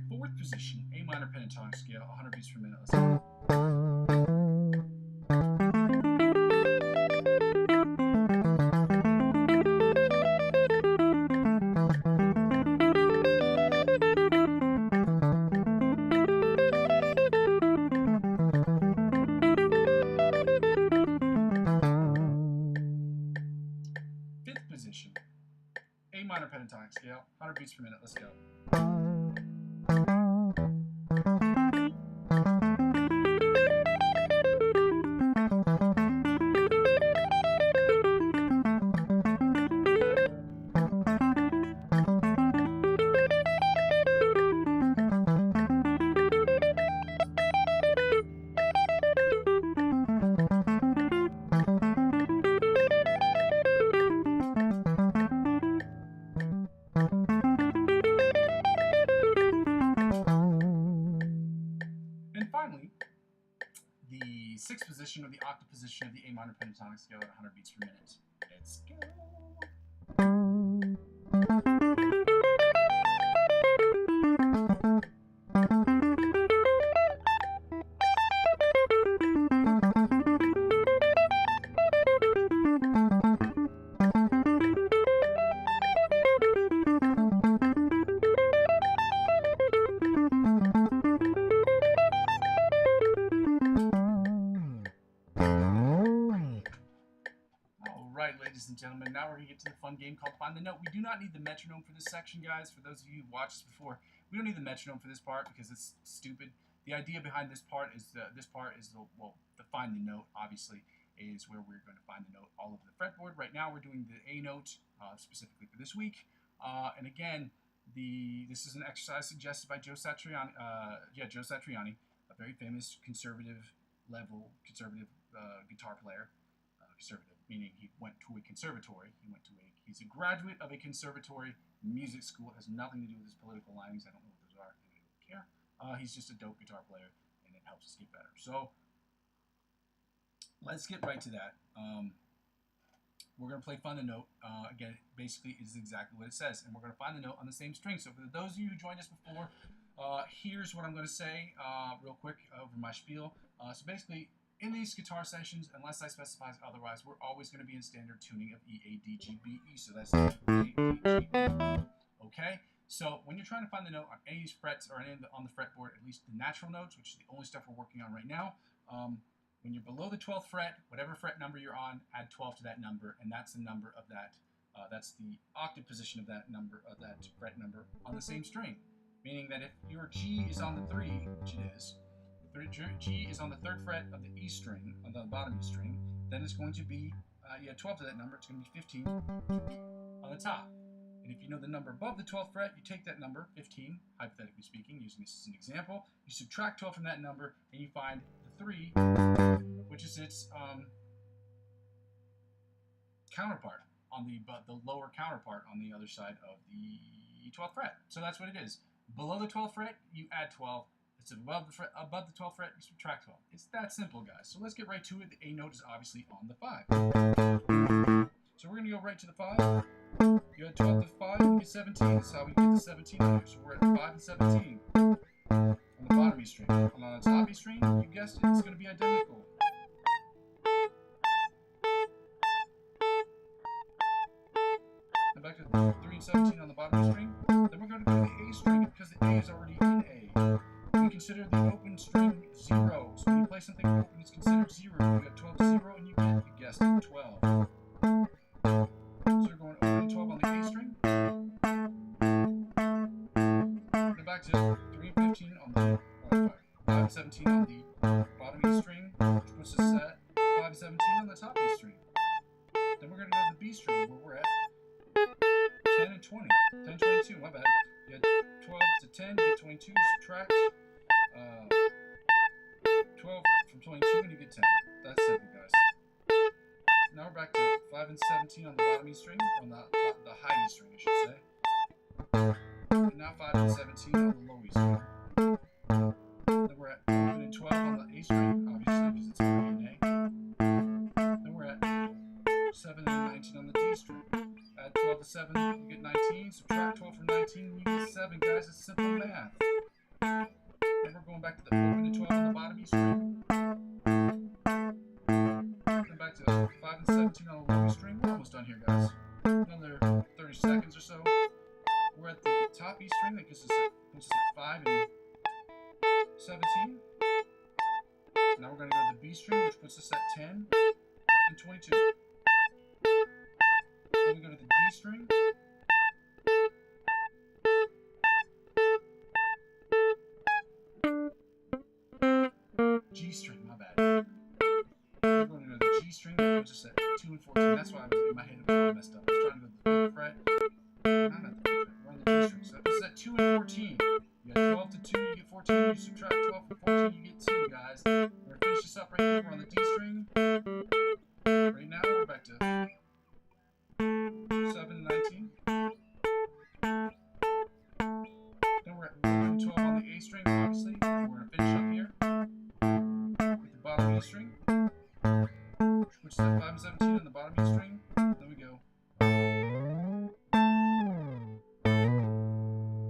Fourth position, A minor pentatonic scale, 100 beats per minute. Let's go. Fifth position, A minor pentatonic scale, 100 beats per minute. Let's go. And finally, the sixth position, or the octave position of the A minor pentatonic scale at 100 beats per minute. Let's go. Alright, ladies and gentlemen, now we're going to get to the fun game called Find the Note. We do not need the metronome for this section, guys. For those of you who watched this before, we don't need the metronome for this part because it's stupid. The idea behind this part is the find the note, obviously, is where we're going to find the note all over the fretboard. Right now, we're doing the A note specifically for this week. And again, this is an exercise suggested by Joe Satriani, Joe Satriani, a very famous conservative guitar player. Conservative, meaning he went to a conservatory. He's a graduate of a conservatory music school. It has nothing to do with his political linings. I don't know what those are. I don't care. He's just a dope guitar player, and it helps us get better. So let's get right to that. We're going to play Find the Note. Again, basically, is exactly what it says, and we're going to find the note on the same string. So for those of you who joined us before, here's what I'm going to say real quick over my spiel. So basically, in these guitar sessions, unless I specify otherwise, we're always going to be in standard tuning of E, A, D, G, B, E. So that's E, A, D, G, B. Okay? So when you're trying to find the note on any of these frets or on the fretboard, at least the natural notes, which is the only stuff we're working on right now, when you're below the 12th fret, whatever fret number you're on, add 12 to that number, and that's the number of that, that's the octave position of that number, of that fret number on the same string. Meaning that if your G is on the 3, which it is, G is on the 3rd fret of the E string, on the bottom E string, then it's going to be, you add 12 to that number, it's going to be 15 on the top. And if you know the number above the 12th fret, you take that number, 15, hypothetically speaking, using this as an example, you subtract 12 from that number, and you find the 3, which is its counterpart, on the lower counterpart on the other side of the 12th fret. So that's what it is. Below the 12th fret, you add 12. It's above the 12th fret, you subtract 12. It's that simple, guys. So let's get right to it. The A note is obviously on the 5. So we're going to go right to the 5. You add 12 to 5, you get 17. That's how we get the 17 here. So we're at 5 and 17 on the bottom E string. And on the top E string, you guessed it, it's going to be identical. Now back to 3 and 17 on the bottom E string. Then we're going to go to the A string because the A is already in A. We consider the open string 0. So when you play something open, it's considered 0. You got 12 to 0, and you guessed it, 12. So we're going open and 12 on the A string. Then back to 3 and 15 on the 5 and 17 on the bottom E string, which puts us at 5 and 17 on the top E string. Then we're going to go to the B string, where we're at 10 and 20. 10 and 22, my bad. You had 12 to 10, you get 22, you subtract 12 from 22, and you get 10. That's simple, guys. Now we're back to 5 and 17 on the bottom E string, on the high E string, I should say. And now 5 and 17 on the low E string. Then we're at 11 and 12 on the A string, obviously, because it's a B and A. Then we're at 7 and 19 on the D string. Add 12 to 7, you get 19. Subtract 12 from 19, you get 7. Guys, it's simple math. Then we're going back to the open to 12 on the bottom E string. Then back to 5 and 17 on the low E string. We're almost done here, guys. Another 30 seconds or so. We're at the top E string that puts us at 5 and 17. Now we're going to go to the B string, which puts us at 10 and 22. Then we go to the D string. G string, my bad. We're going to go to the G string, that puts us at 2 and 14. That's why I was in my head, it was all messed up. I was trying to go to the big fret. No, not the big fret. We're on the G string. So that puts us at 2 and 14. You got 12 to 2, you get 14. You subtract 12 from 14, you get 2, guys. We're going to finish this up right here. We're on the D string. Right now, we're back to 7 and 19. Then we're at 11 and 12 on the A string, obviously. We're going to finish up here with the bottom E string, which is at 5 and 17 on the bottom E string. Then we go.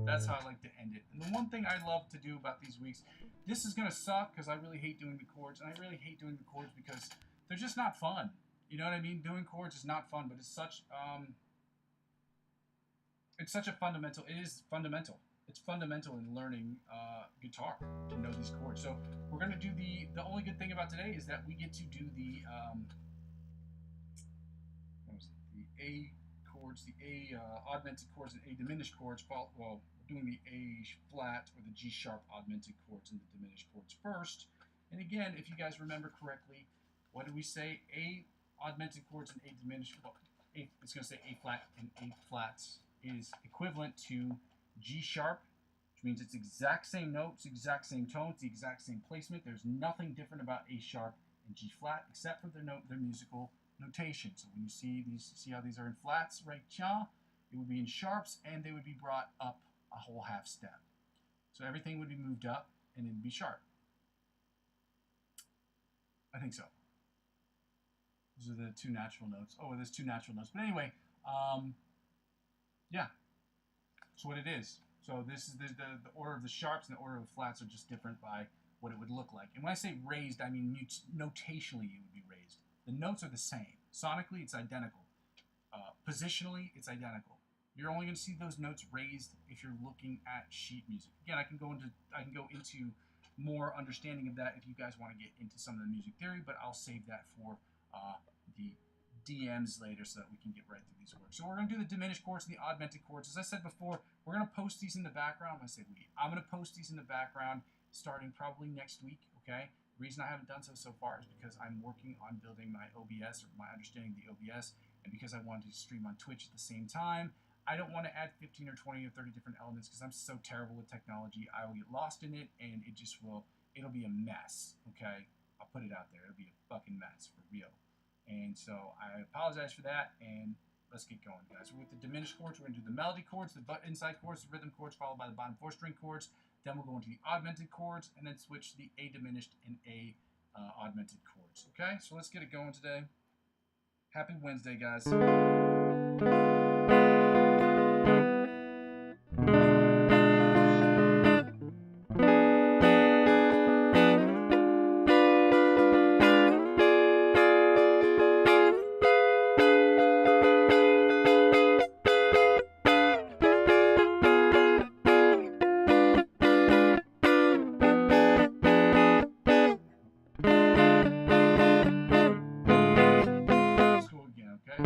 That's how I like to end it. And the one thing I love to do about these weeks, this is going to suck because I really hate doing the chords. And I really hate doing the chords because they're just not fun. You know what I mean? Doing chords is not fun, but it's such a fundamental. It is fundamental. It's fundamental in learning guitar to know these chords. So we're going to do the only good thing about today is that we get to do the A chords, the A augmented chords and A diminished chords. Well, we're doing the A flat or the G sharp augmented chords and the diminished chords first. And again, if you guys remember correctly, what did we say? A augmented chords and A diminished. Well, it's going to say A flat and A flats is equivalent to G sharp, which means it's exact same notes, exact same tones, the exact same placement. There's nothing different about A sharp and G flat except for their musical notation. So when you see these, see how these are in flats, right? It would be in sharps, and they would be brought up a whole half step. So everything would be moved up, and it'd be sharp. I think so. Those are the two natural notes. Oh, there's two natural notes. But anyway, yeah. That's what it is. So this is the order of the sharps and the order of the flats are just different by what it would look like. And when I say raised, I mean notationally it would be raised. The notes are the same. Sonically, it's identical. Positionally, it's identical. You're only going to see those notes raised if you're looking at sheet music. Again, I can go into more understanding of that if you guys want to get into some of the music theory, but I'll save that for the DMs later so that we can get right through these words. So we're going to do the diminished chords and the augmented chords. As I said before, we're going to post these in the background. When I say we, I'm going to post these in the background starting probably next week, okay? The reason I haven't done so far is because I'm working on building my OBS, or my understanding of the OBS, and because I wanted to stream on Twitch at the same time. I don't want to add 15 or 20 or 30 different elements because I'm so terrible with technology. I will get lost in it, and it'll be a mess, okay? I'll put it out there. It'll be a fucking mess, for real. And so I apologize for that, and let's get going, guys. With the diminished chords, we're going to do the melody chords, the inside chords, the rhythm chords, followed by the bottom 4-string chords. Then we'll go into the augmented chords, and then switch to the A diminished and A augmented chords, okay? So let's get it going today. Happy Wednesday, guys. Let's go again, okay?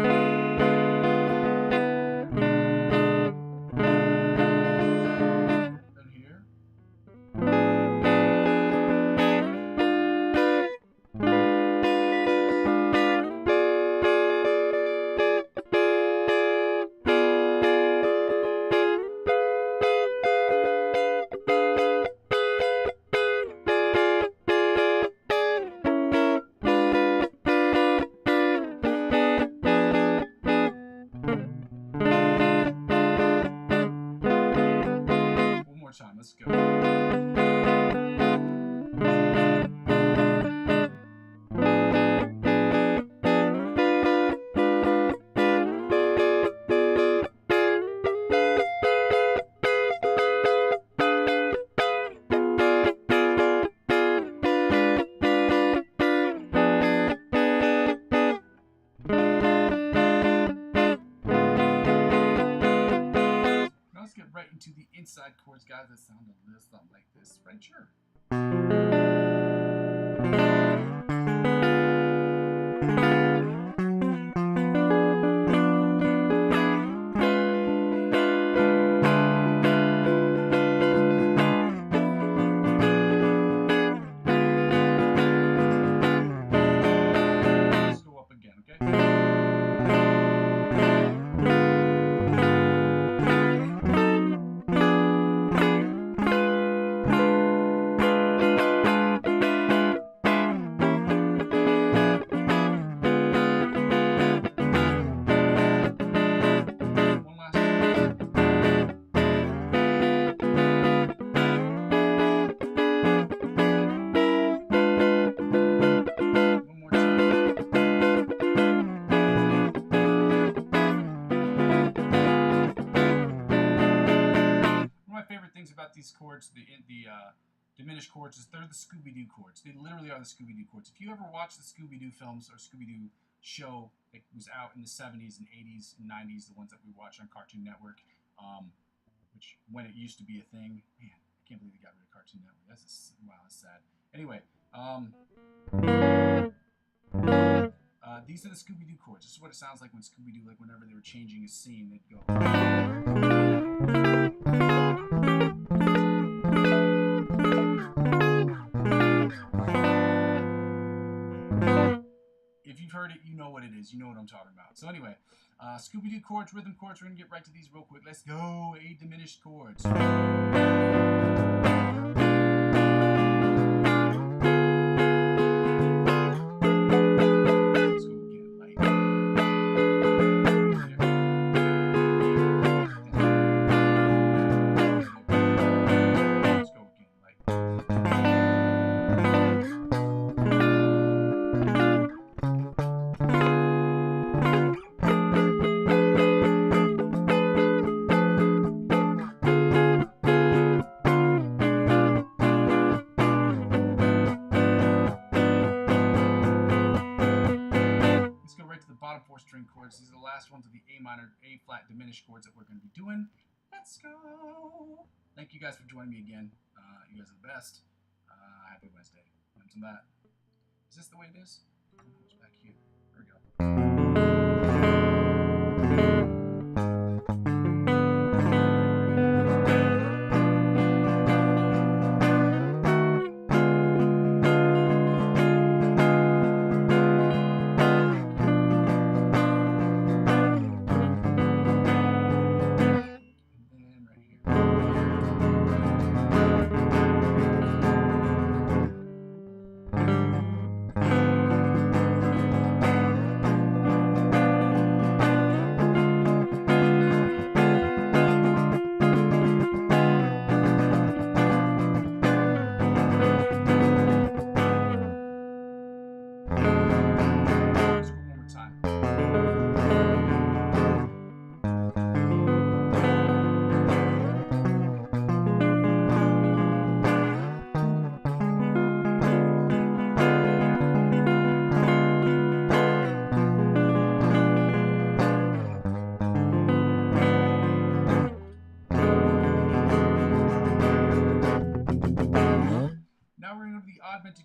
time. Let's go. Right into the inside chords, guys, that sound a little something like this, right? Sure. Let's go up again, okay? About these chords, the diminished chords, is they're the Scooby-Doo chords. They literally are the Scooby-Doo chords. If you ever watch the Scooby-Doo films or Scooby-Doo show that was out in the 70s and 80s and 90s, the ones that we watch on Cartoon Network, which when it used to be a thing, man, I can't believe they got rid of Cartoon Network. Wow, that's sad. Anyway, these are the Scooby-Doo chords. This is what it sounds like when Scooby-Doo, like whenever they were changing a scene, they'd go. If you've heard it, you know what it is. You know what I'm talking about. So anyway, Scooby-Doo chords, rhythm chords. We're going to get right to these real quick. Let's go. A diminished chords. String chords. These are the last ones of the A minor, A flat diminished chords that we're going to be doing. Let's go. Thank you guys for joining me again. You guys are the best. Happy Wednesday. Some that. Is this the way it is? It's back here. There we go.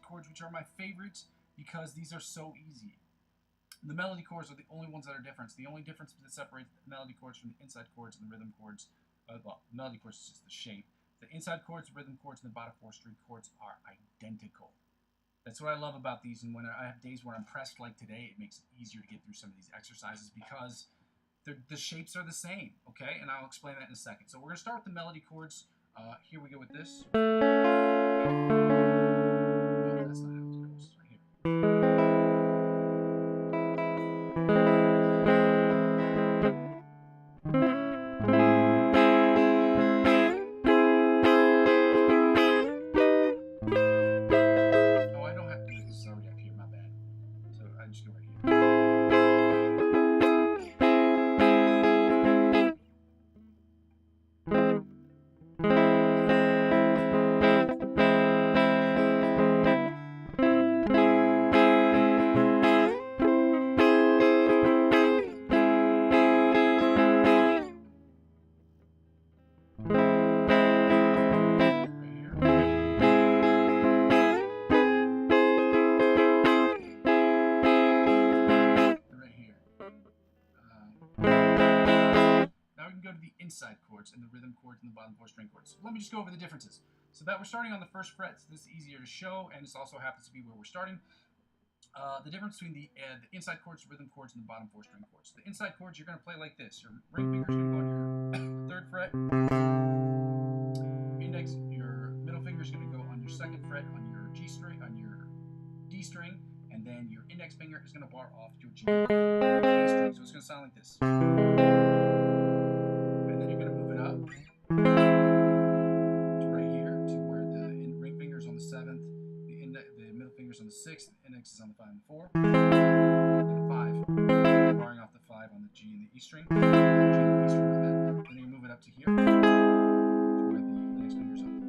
Chords, which are my favorites because these are so easy. The melody chords are the only ones that are different. The only difference that separates the melody chords from the inside chords and the rhythm chords, well, the melody chords is just the shape. The inside chords, the rhythm chords, and the bottom 4 string chords are identical. That's what I love about these, and when I have days where I'm pressed like today, it makes it easier to get through some of these exercises because the shapes are the same, okay? And I'll explain that in a second. So we're going to start with the melody chords. Here we go with this. That's not how it goes. Right here. inside chords and the rhythm chords and the bottom 4 string chords. So let me just go over the differences. So that we're starting on the first fret, so this is easier to show, and this also happens to be where we're starting. The difference between the inside chords, rhythm chords, and the bottom 4 string chords. The inside chords you're going to play like this. Your ring finger's going to go on your third fret. Your middle finger's going to go on your second fret on your G string, on your D string, and then your index finger is going to bar off your G string. So it's going to sound like this. And then you're going to move it up to right here to where the ring finger's on the 7th, the middle finger's on the 6th, the index is on the 5 and the 4, and the 5, barring off the 5 on the G and the E string, G and the B string like that. Then you move it up to here, to where the index finger's on the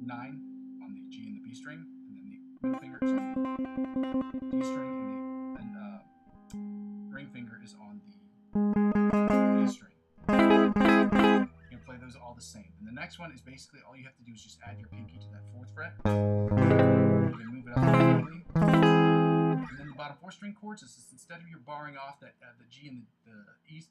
9 on the G and the B string, and then the middle finger is on the D string, and the ring finger is on the E string. You can play those all the same. And the next one is basically all you have to do is just add your pinky to that 4th fret. You can move it up immediately. And then the bottom 4 string chords is just, instead of you barring off that the G and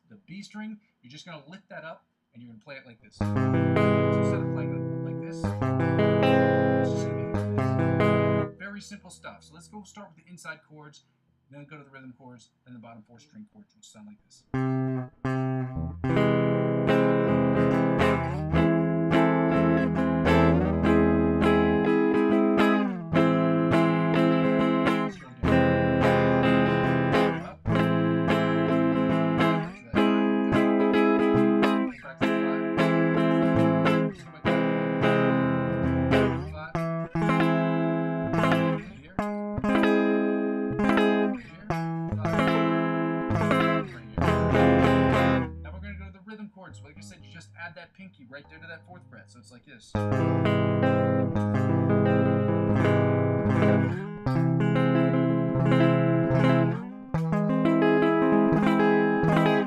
the B string, you're just going to lift that up and you're going to play it like this. So instead of playing it like this, it's just going to be like this. Very simple stuff. So let's go start with the inside chords, then go to the rhythm chords, and the bottom 4 string chords, which sound like this. So like I said, you just add that pinky right there to that 4th fret, so it's like this.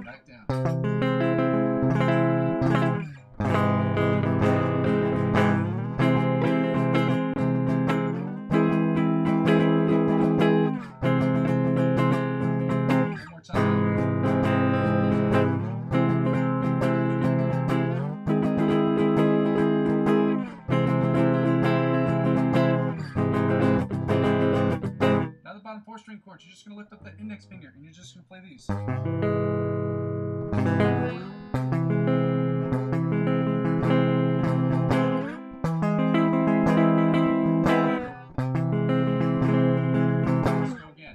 Back down. One more time. Bottom 4 string chords, you're just going to lift up the index finger and you're just going to play these. Let's go again.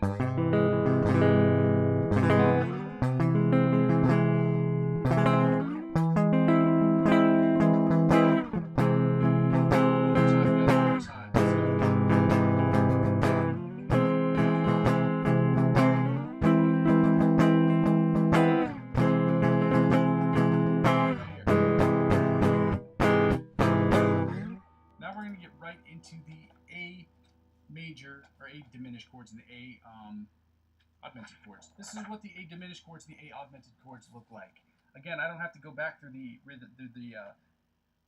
Into the A major or A diminished chords and the A augmented chords. This is what the A diminished chords and the A augmented chords look like. Again, I don't have to go back through the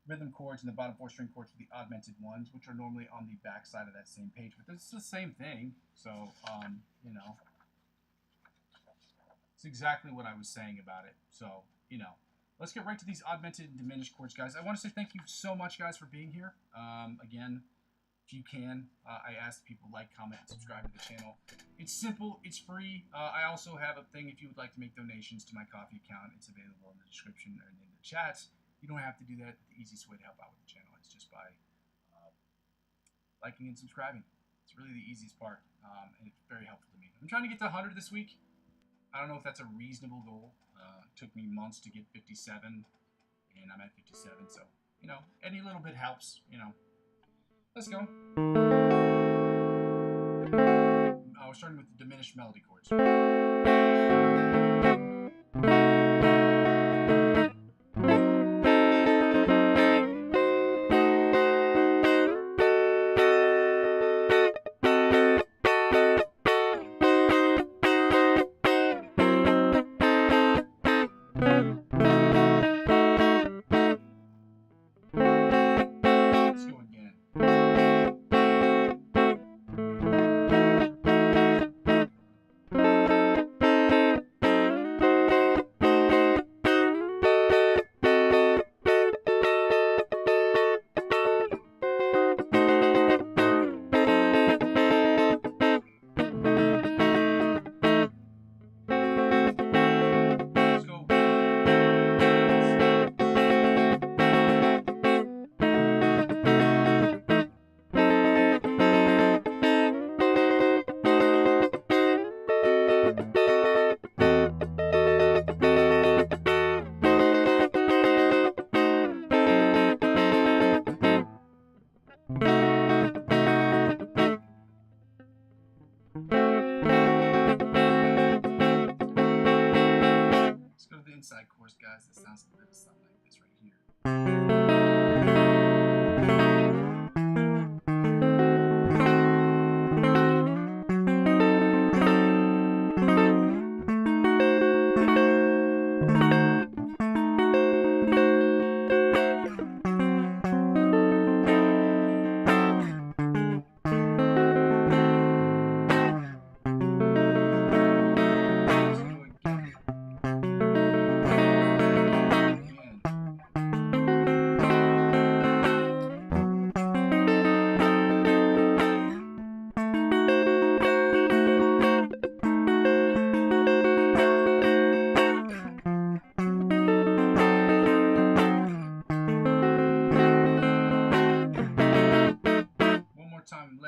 rhythm chords and the bottom 4 string chords for the augmented ones, which are normally on the back side of that same page. But it's the same thing. So, you know, it's exactly what I was saying about it. So, you know. Let's get right to these augmented and diminished chords, guys. I want to say thank you so much, guys, for being here. Again, if you can, I ask people like, comment, and subscribe to the channel. It's simple. It's free. I also have a thing if you would like to make donations to my Ko-fi account. It's available in the description and in the chats. You don't have to do that. The easiest way to help out with the channel is just by liking and subscribing. It's really the easiest part, and it's very helpful to me. I'm trying to get to 100 this week. I don't know if that's a reasonable goal. It took me months to get 57, and I'm at 57, so, you know, any little bit helps, you know. Let's go. We're starting with the diminished melody chords.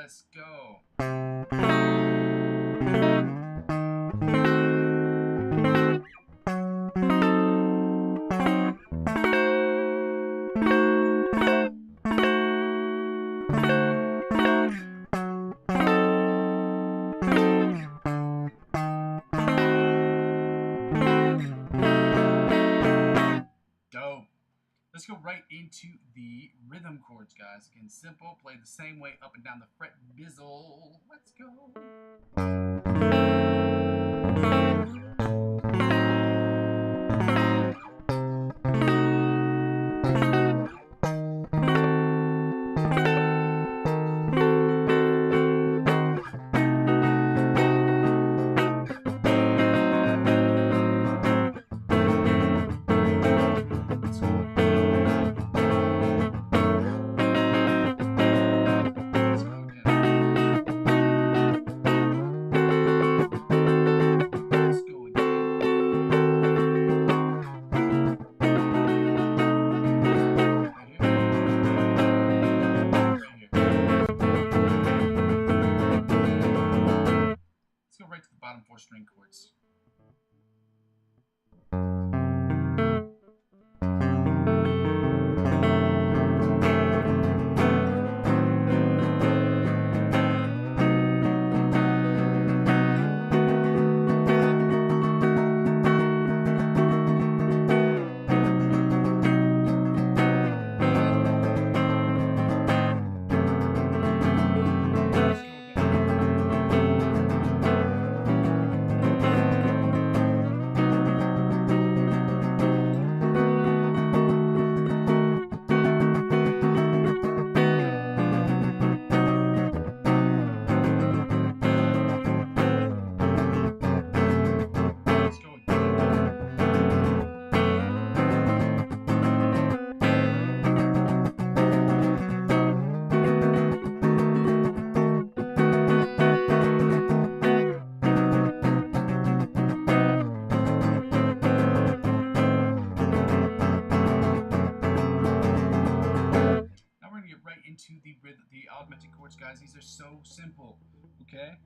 Let's go. Dope. Let's go right into the rhythm chords, guys. Again, simple. Play the same way up and down the fret bizzle. Let's go. Right to the bottom 4 string chords. Into the augmented chords, guys. These are so simple, okay?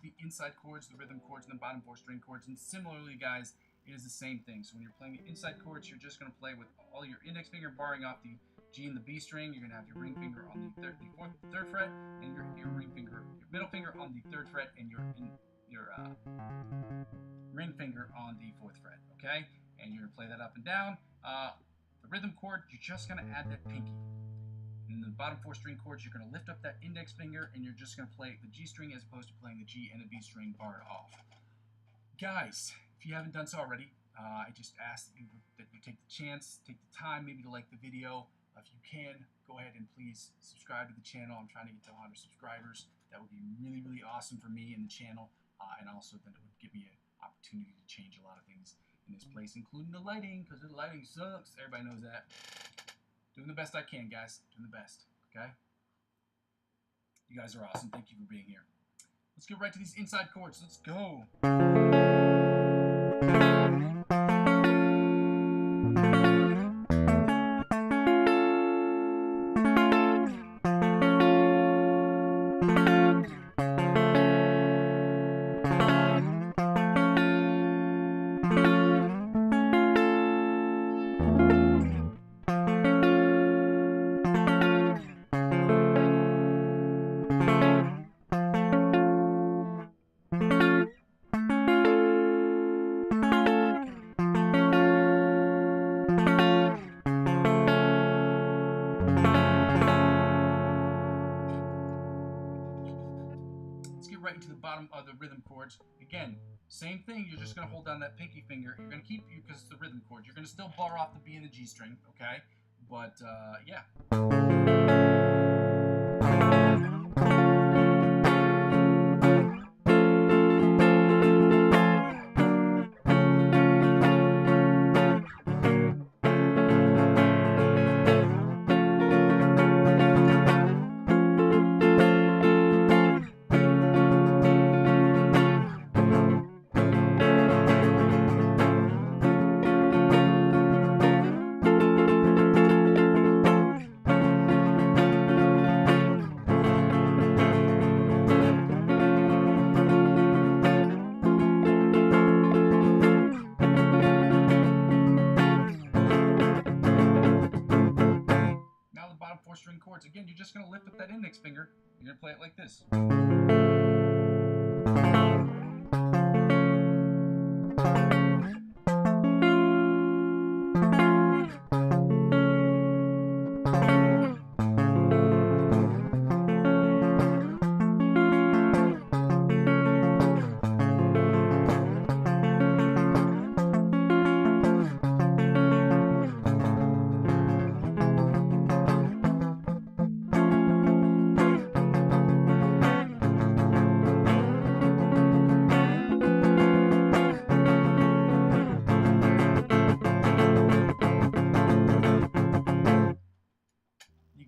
The inside chords, the rhythm chords, and the bottom 4 string chords. And similarly, guys, it is the same thing. So when you're playing the inside chords, you're just going to play with all your index finger barring off the G and the B string. You're going to have your ring finger on the third fret, and your middle finger on the 3rd fret, and your ring finger on the 4th fret. Okay, and you're going to play that up and down. The rhythm chord, you're just going to add that pinky. In the bottom 4 string chords, you're going to lift up that index finger and you're just going to play the G string as opposed to playing the G and the B string barred off. Guys, if you haven't done so already, I just ask that you take the chance, take the time maybe to like the video. If you can, go ahead and please subscribe to the channel. I'm trying to get to 100 subscribers. That would be really, really awesome for me and the channel. And also then it would give me an opportunity to change a lot of things in this place, including the lighting, because the lighting sucks. Everybody knows that. Doing the best I can, guys. Doing the best, okay? You guys are awesome. Thank you for being here. Let's get right to these inside chords. Let's go. to the bottom of the rhythm chords. Again, same thing. You're just going to hold down that pinky finger. You're going to keep, because it's the rhythm chords, you're going to still bar off the B and the G string, okay? But, yeah. String chords. Again, you're just going to lift up that index finger. You're going to play it like this.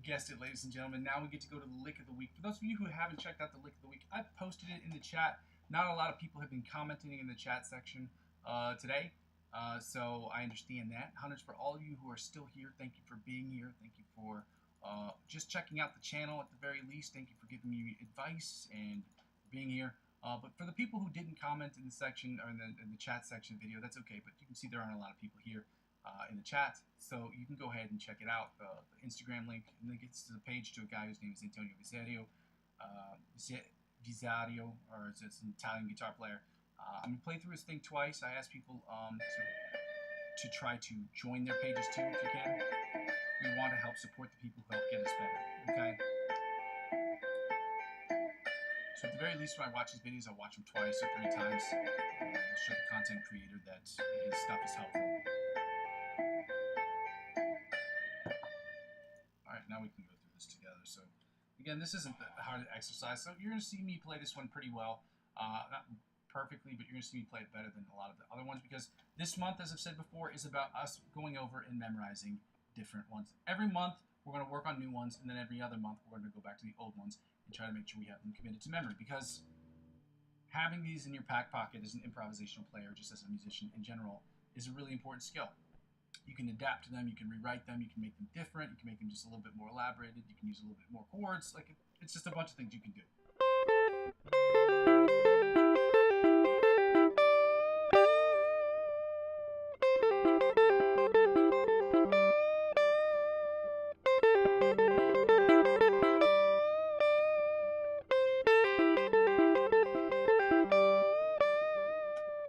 Guessed it, ladies and gentlemen. Now we get to go to the lick of the week. For those of you who haven't checked out the lick of the week, I've posted it in the chat. Not a lot of people have been commenting in the chat section today, so I understand that. Hunters, for all of you who are still here, thank you for being here. Thank you for just checking out the channel at the very least. Thank you for giving me advice and being here. But for the people who didn't comment in the section or in the chat section video, that's okay. But you can see there aren't a lot of people here in the chat, so you can go ahead and check it out. The Instagram link, and it gets to the page to a guy whose name is Antonio Visario, or it's an Italian guitar player. I'm gonna play through his thing twice. I asked people to try to join their pages too if you can. We want to help support the people who help get us better. Okay. So at the very least, when I watch his videos, I'll watch them twice or 3 times. Show the content creator that his stuff is helpful. Alright, now we can go through this together. So, again, this isn't a hard exercise, so you're going to see me play this one pretty well. Not perfectly, but you're going to see me play it better than a lot of the other ones, because this month, as I've said before, is about us going over and memorizing different ones. Every month, we're going to work on new ones, and then every other month, we're going to go back to the old ones and try to make sure we have them committed to memory, because having these in your back pocket as an improvisational player, just as a musician in general, is a really important skill. You can adapt to them, you can rewrite them, you can make them different, you can make them just a little bit more elaborated, you can use a little bit more chords, like it's just a bunch of things you can do.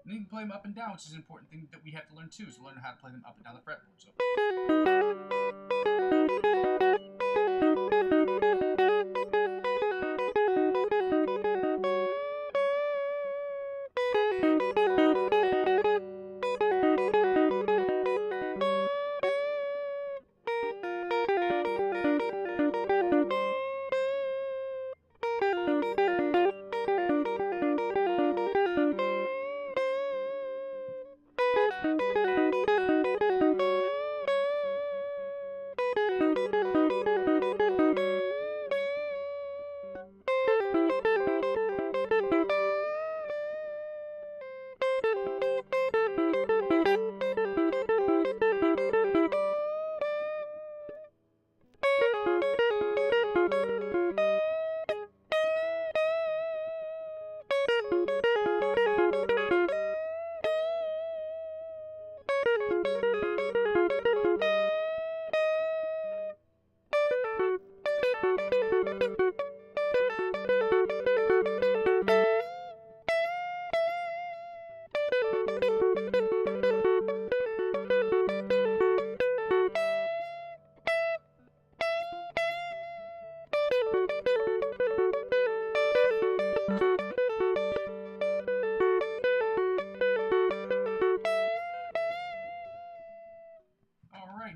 And you can play them up and down, which is an important thing that we have to learn too, is learn how to play them up and down the fretboard. So.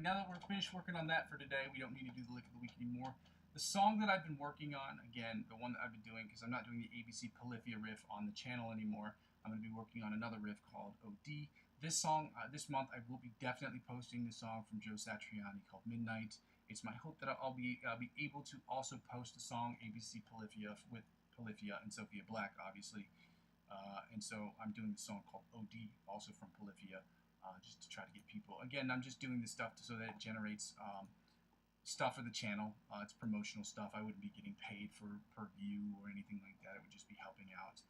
now that we're finished working on that for today, we don't need to do the lick of the week anymore. The song that I've been working on, again, the one that I've been doing, because I'm not doing the ABC Polyphia riff on the channel anymore, I'm going to be working on another riff called OD. This song, this month, I will be definitely posting the song from Joe Satriani called Midnight. It's my hope that I'll be able to also post the song ABC Polyphia with Polyphia and Sophia Black, obviously. And so I'm doing the song called OD, also from Polyphia, just to try to get people. Again, I'm just doing this stuff so that it generates stuff for the channel. It's promotional stuff. I wouldn't be getting paid per view or anything like that. It would just be helping out.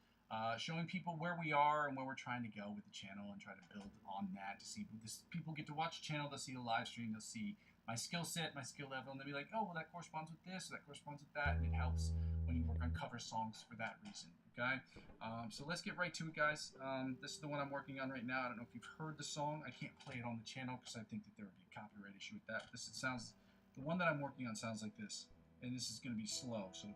Showing people where we are and where we're trying to go with the channel, and try to build on that to see this. People get to watch the channel, they'll see the live stream, they'll see my skill set, my skill level, and they'll be like, oh, well, that corresponds with this, or that corresponds with that, and it helps when you work on cover songs for that reason. Okay, so let's get right to it, guys. This is the one I'm working on right now. I don't know if you've heard the song. I can't play it on the channel because I think that there would be a copyright issue with that. The one that I'm working on sounds like this, and this is going to be slow. So.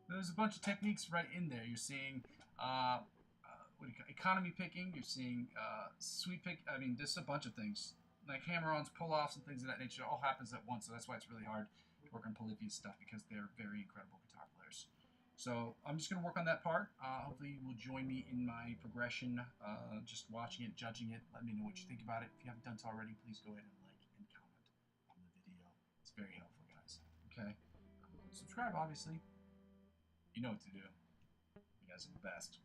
There's a bunch of techniques right in there. You're seeing economy picking. You're seeing sweep pick. I mean, there's a bunch of things like hammer-ons, pull-offs, and things of that nature. It all happens at once, so that's why it's really hard to work on Polyphia's stuff, because they're very incredible guitar players. So I'm just going to work on that part. Hopefully you will join me in my progression, just watching it, judging it. Let me know what you think about it. If you haven't done so already, please go ahead and like and comment on the video. It's very helpful, guys. Okay? Subscribe, obviously. You know what to do. You guys are the best.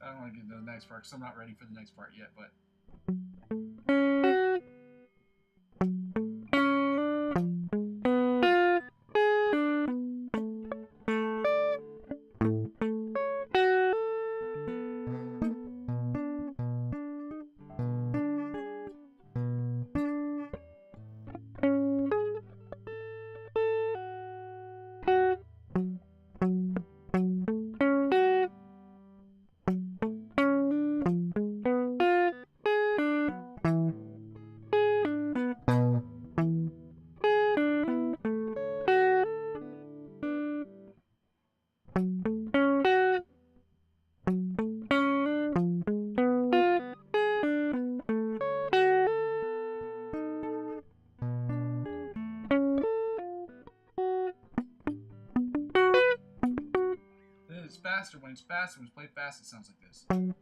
I don't want to get to the next part because I'm not ready for the next part yet, but. It's faster. When it's played fast, it sounds like this. Let me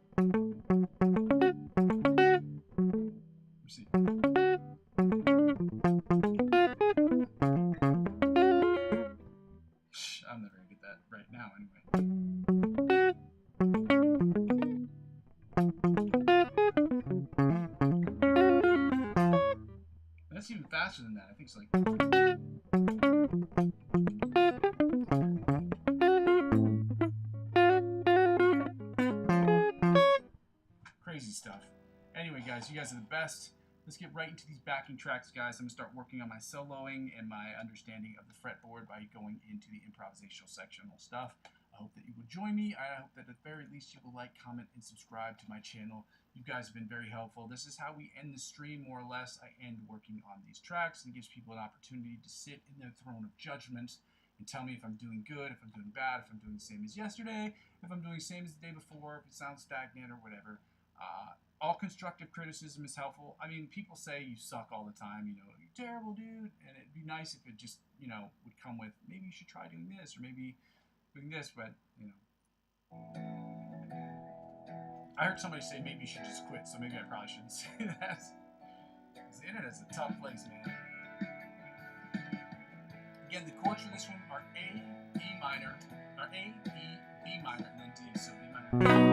see. I'm never gonna get that right now, anyway. think it's like crazy stuff. Anyway, guys, you guys are the best. Let's get right into these backing tracks, guys. I'm going to start working on my soloing and my understanding of the fretboard by going into the improvisational sectional stuff. I hope that you will join me. I hope that at the very least you will like, comment, and subscribe to my channel. You guys have been very helpful. This is how we end the stream, more or less. I end working on these tracks, and it gives people an opportunity to sit in their throne of judgment and tell me if I'm doing good, if I'm doing bad, if I'm doing the same as yesterday, if I'm doing the same as the day before, if it sounds stagnant or whatever. All constructive criticism is helpful. I mean, people say you suck all the time, you know, you're terrible, dude. And it'd be nice if it just, you know, would come with, maybe you should try doing this, or maybe doing this, but, you know. I heard somebody say maybe you should just quit, so maybe I probably shouldn't say that. Because the internet's a tough place, man. Again, the chords for this one are A, E minor, or A, E, B minor, and then D, so B minor.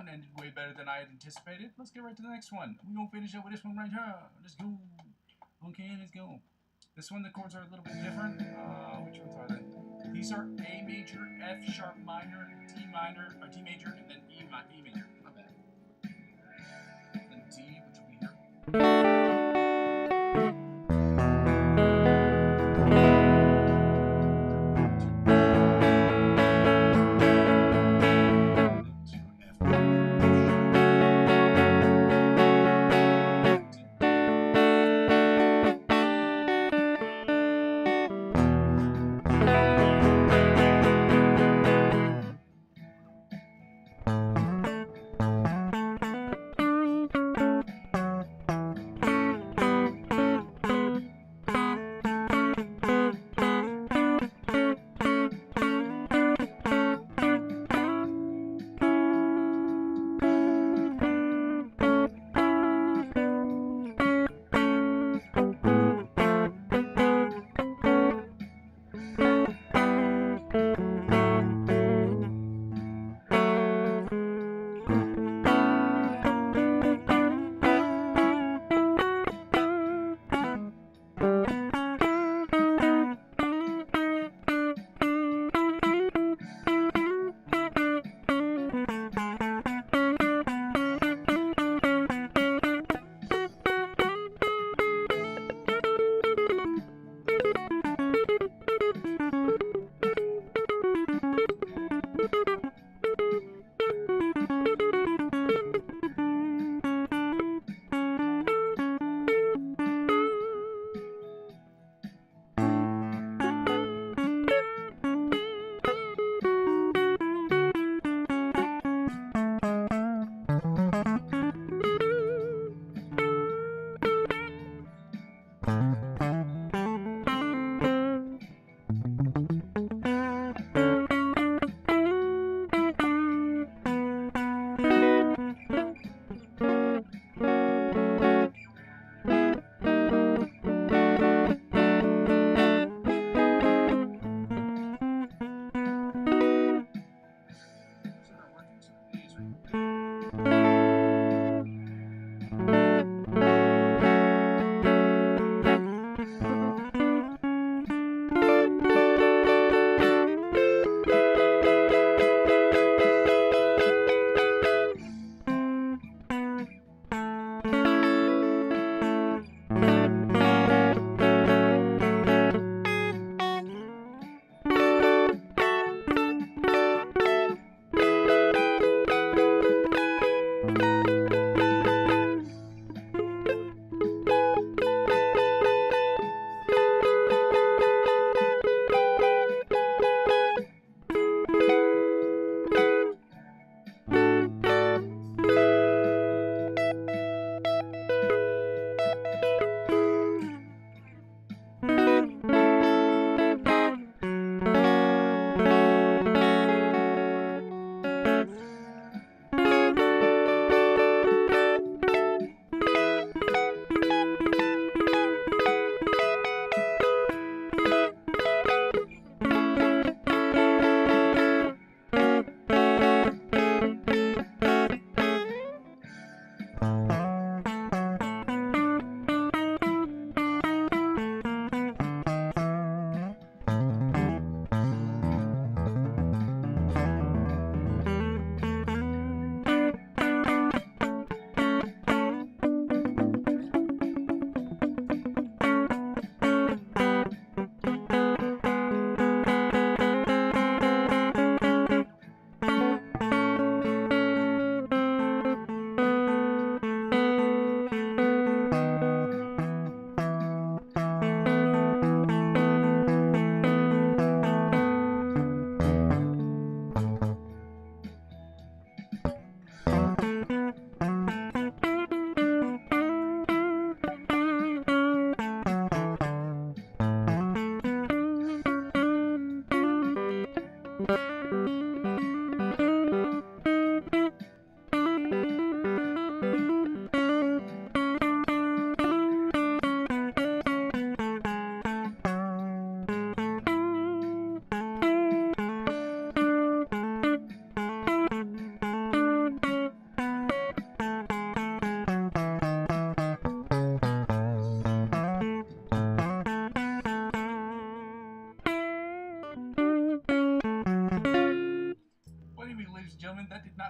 one ended way better than I had anticipated. Let's get right to the next one. We're going to finish up with this one right here. Let's go. Okay, let's go. This one, the chords are a little bit different. Which ones are they? These are A major, F sharp minor, D minor, or D major, and then E major. My bad. And then D, which will be here.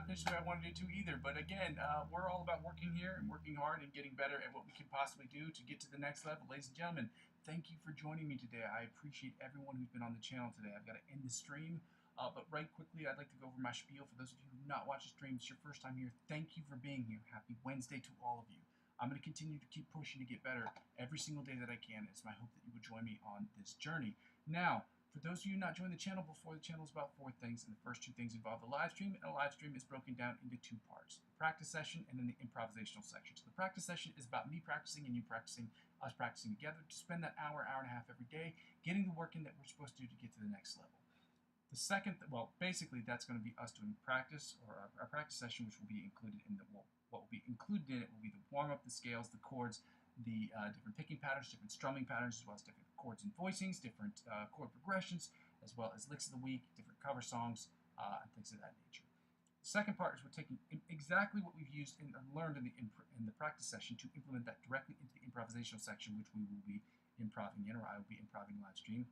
not necessarily what I wanted to do either. But again, we're all about working here and working hard and getting better at what we can possibly do to get to the next level. Ladies and gentlemen, thank you for joining me today. I appreciate everyone who's been on the channel today. I've got to end the stream. But right quickly, I'd like to go over my spiel. For those of you who have not watched the stream, it's your first time here, thank you for being here. Happy Wednesday to all of you. I'm going to continue to keep pushing to get better every single day that I can. It's my hope that you would join me on this journey. Now, for those of you not joined the channel before, the channel is about 4 things, and the first 2 things involve the live stream, and a live stream is broken down into 2 parts, the practice session and then the improvisational section. So the practice session is about me practicing and you practicing, us practicing together to spend that hour, hour and a half every day, getting the work in that we're supposed to do to get to the next level. The second, well, basically that's going to be us doing practice, or our practice session, which will be included in the, what will be included in it will be the warm-up, the scales, the chords, the different picking patterns, different strumming patterns, as well as different chords and voicings, different chord progressions, as well as licks of the week, different cover songs, and things of that nature. The second part is we're taking exactly what we've used and learned in the practice session to implement that directly into the improvisational section, which we will be improving in, or I will be improving live stream.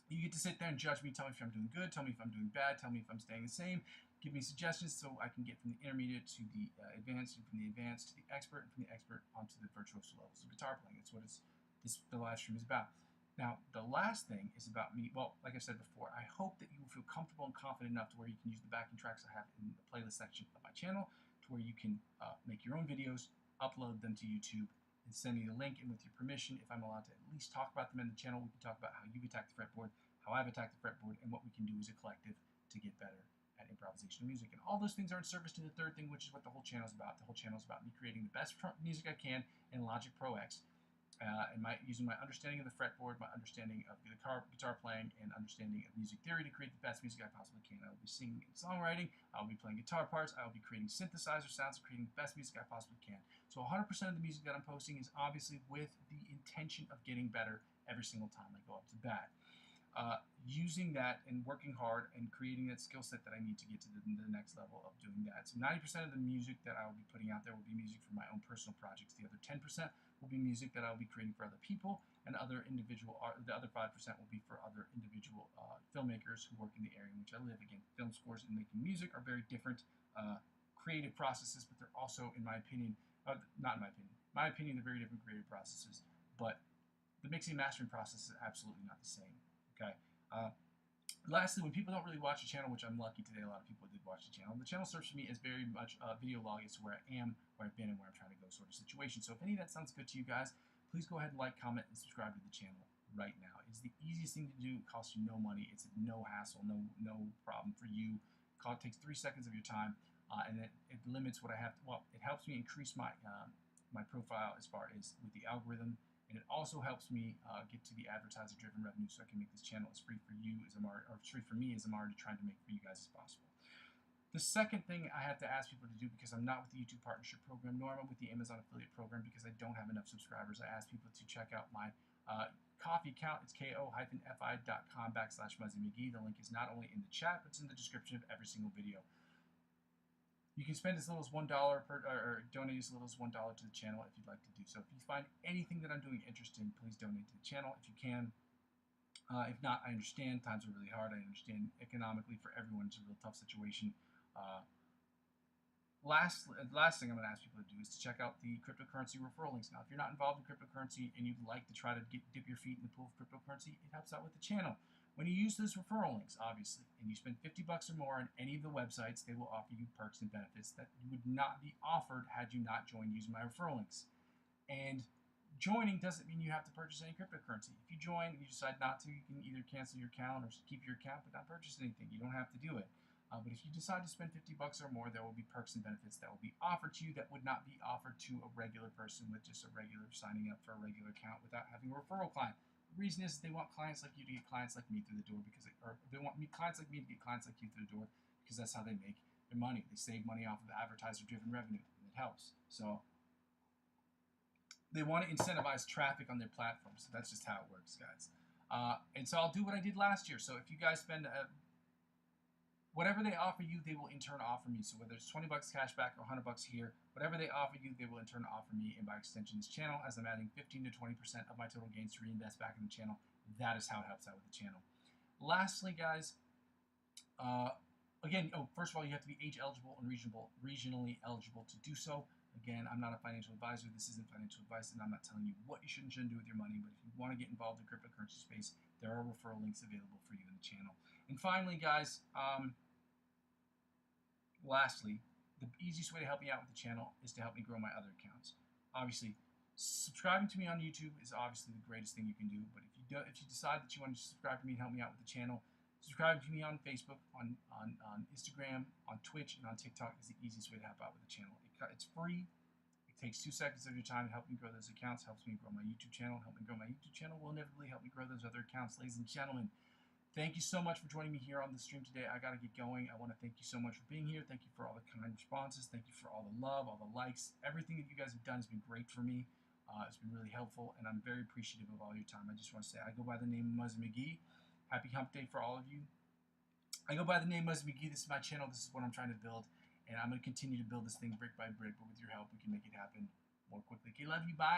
You get to sit there and judge me, tell me if I'm doing good, tell me if I'm doing bad, tell me if I'm staying the same, give me suggestions so I can get from the intermediate to the advanced, and from the advanced to the expert, and from the expert onto the virtuoso levels of guitar playing. That's what the live stream is about. Now, the last thing is about me. Well, like I said before, I hope that you will feel comfortable and confident enough to where you can use the backing tracks I have in the playlist section of my channel, to where you can make your own videos, upload them to YouTube, and send me the link. And with your permission, if I'm allowed to at least talk about them in the channel, we can talk about how you've attacked the fretboard, how I've attacked the fretboard, and what we can do as a collective to get better at improvisational music. And all those things are in service to the third thing, which is what the whole channel is about. The whole channel is about me creating the best music I can in Logic Pro X, and using my understanding of the fretboard, my understanding of guitar playing, and understanding of music theory to create the best music I possibly can. I will be singing and songwriting, I will be playing guitar parts, I will be creating synthesizer sounds, and creating the best music I possibly can. So 100% of the music that I'm posting is obviously with the intention of getting better every single time I go up to bat. Using that and working hard and creating that skill set that I need to get to the next level of doing that. So 90% of the music that I will be putting out there will be music for my own personal projects. The other 10% will be music that I will be creating for other people, and the other 5% will be for other individual filmmakers who work in the area in which I live. Again, film scores and making music are very different creative processes, but they're also, in my opinion, not in my opinion, they're very different creative processes, but the mixing and mastering process is absolutely not the same. Okay. Lastly, when people don't really watch the channel, which I'm lucky today, a lot of people did watch the channel serves for me as very much video log as to where I am, where I've been, and where I'm trying to go sort of situation. So if any of that sounds good to you guys, please go ahead and like, comment, and subscribe to the channel right now. It's the easiest thing to do. It costs you no money. It's no hassle, no problem for you. It takes 3 seconds of your time, and it limits what I have to, well, it helps me increase my my profile as far as with the algorithm. And it also helps me get to the advertiser-driven revenue, so I can make this channel as free for you as free for me as I'm already trying to make for you guys as possible. The second thing I have to ask people to do, because I'm not with the YouTube Partnership Program, nor am I with the Amazon Affiliate Program, because I don't have enough subscribers, I ask people to check out my coffee account. It's ko-fi.com/Muzzy McGee. The link is not only in the chat, but it's in the description of every single video. You can spend as little as $1 or donate as little as $1 to the channel if you'd like to do so. If you find anything that I'm doing interesting, please donate to the channel if you can. If not, I understand. Times are really hard. I understand economically for everyone it's a real tough situation. Last thing I'm going to ask people to do is to check out the cryptocurrency referral links. Now, if you're not involved in cryptocurrency and you'd like to try to dip your feet in the pool of cryptocurrency, it helps out with the channel. When you use those referral links, obviously, and you spend $50 or more on any of the websites, they will offer you perks and benefits that you would not be offered had you not joined using my referral links. And joining doesn't mean you have to purchase any cryptocurrency. If you join and you decide not to, you can either cancel your account or keep your account but not purchase anything. You don't have to do it. But if you decide to spend $50 or more, there will be perks and benefits that will be offered to you that would not be offered to a regular person with just a regular signing up for a regular account without having a referral client. The reason is they want clients like you to get clients like me through the door, or they want clients like me to get clients like you through the door, because that's how they make their money. They save money off of advertiser-driven revenue, and it helps. So they want to incentivize traffic on their platform. So that's just how it works, guys. And so I'll do what I did last year. So if you guys spend whatever they offer you, they will in turn offer me. So whether it's $20 cash back or $100 here, whatever they offer you, they will in turn offer me, and by extension this channel, as I'm adding 15 to 20% of my total gains to reinvest back in the channel. That is how it helps out with the channel. Lastly, guys, Again, first of all, you have to be age eligible and regionally eligible to do so. Again, I'm not a financial advisor. This isn't financial advice, and I'm not telling you what you should and shouldn't do with your money. But if you want to get involved in cryptocurrency space, there are referral links available for you in the channel. And finally, guys, lastly, the easiest way to help me out with the channel is to help me grow my other accounts. Obviously, subscribing to me on YouTube is obviously the greatest thing you can do. But if you decide that you want to subscribe to me and help me out with the channel, subscribe to me on Facebook, on Instagram, on Twitch, and on TikTok is the easiest way to help out with the channel. It's free. It takes 2 seconds of your time to help me grow those accounts, helps me grow my YouTube channel. Help me grow my YouTube channel will inevitably help me grow those other accounts. Ladies and gentlemen, thank you so much for joining me here on the stream today. I got to get going. I want to thank you so much for being here. Thank you for all the kind responses. Thank you for all the love, all the likes. Everything that you guys have done has been great for me. It's been really helpful, and I'm very appreciative of all your time. I just want to say I go by the name of Muzzy McGee. Happy Hump Day for all of you. I go by the name Muzzy McGee. This is my channel. This is what I'm trying to build, and I'm going to continue to build this thing brick by brick, but with your help, we can make it happen more quickly. Okay, love you. Bye.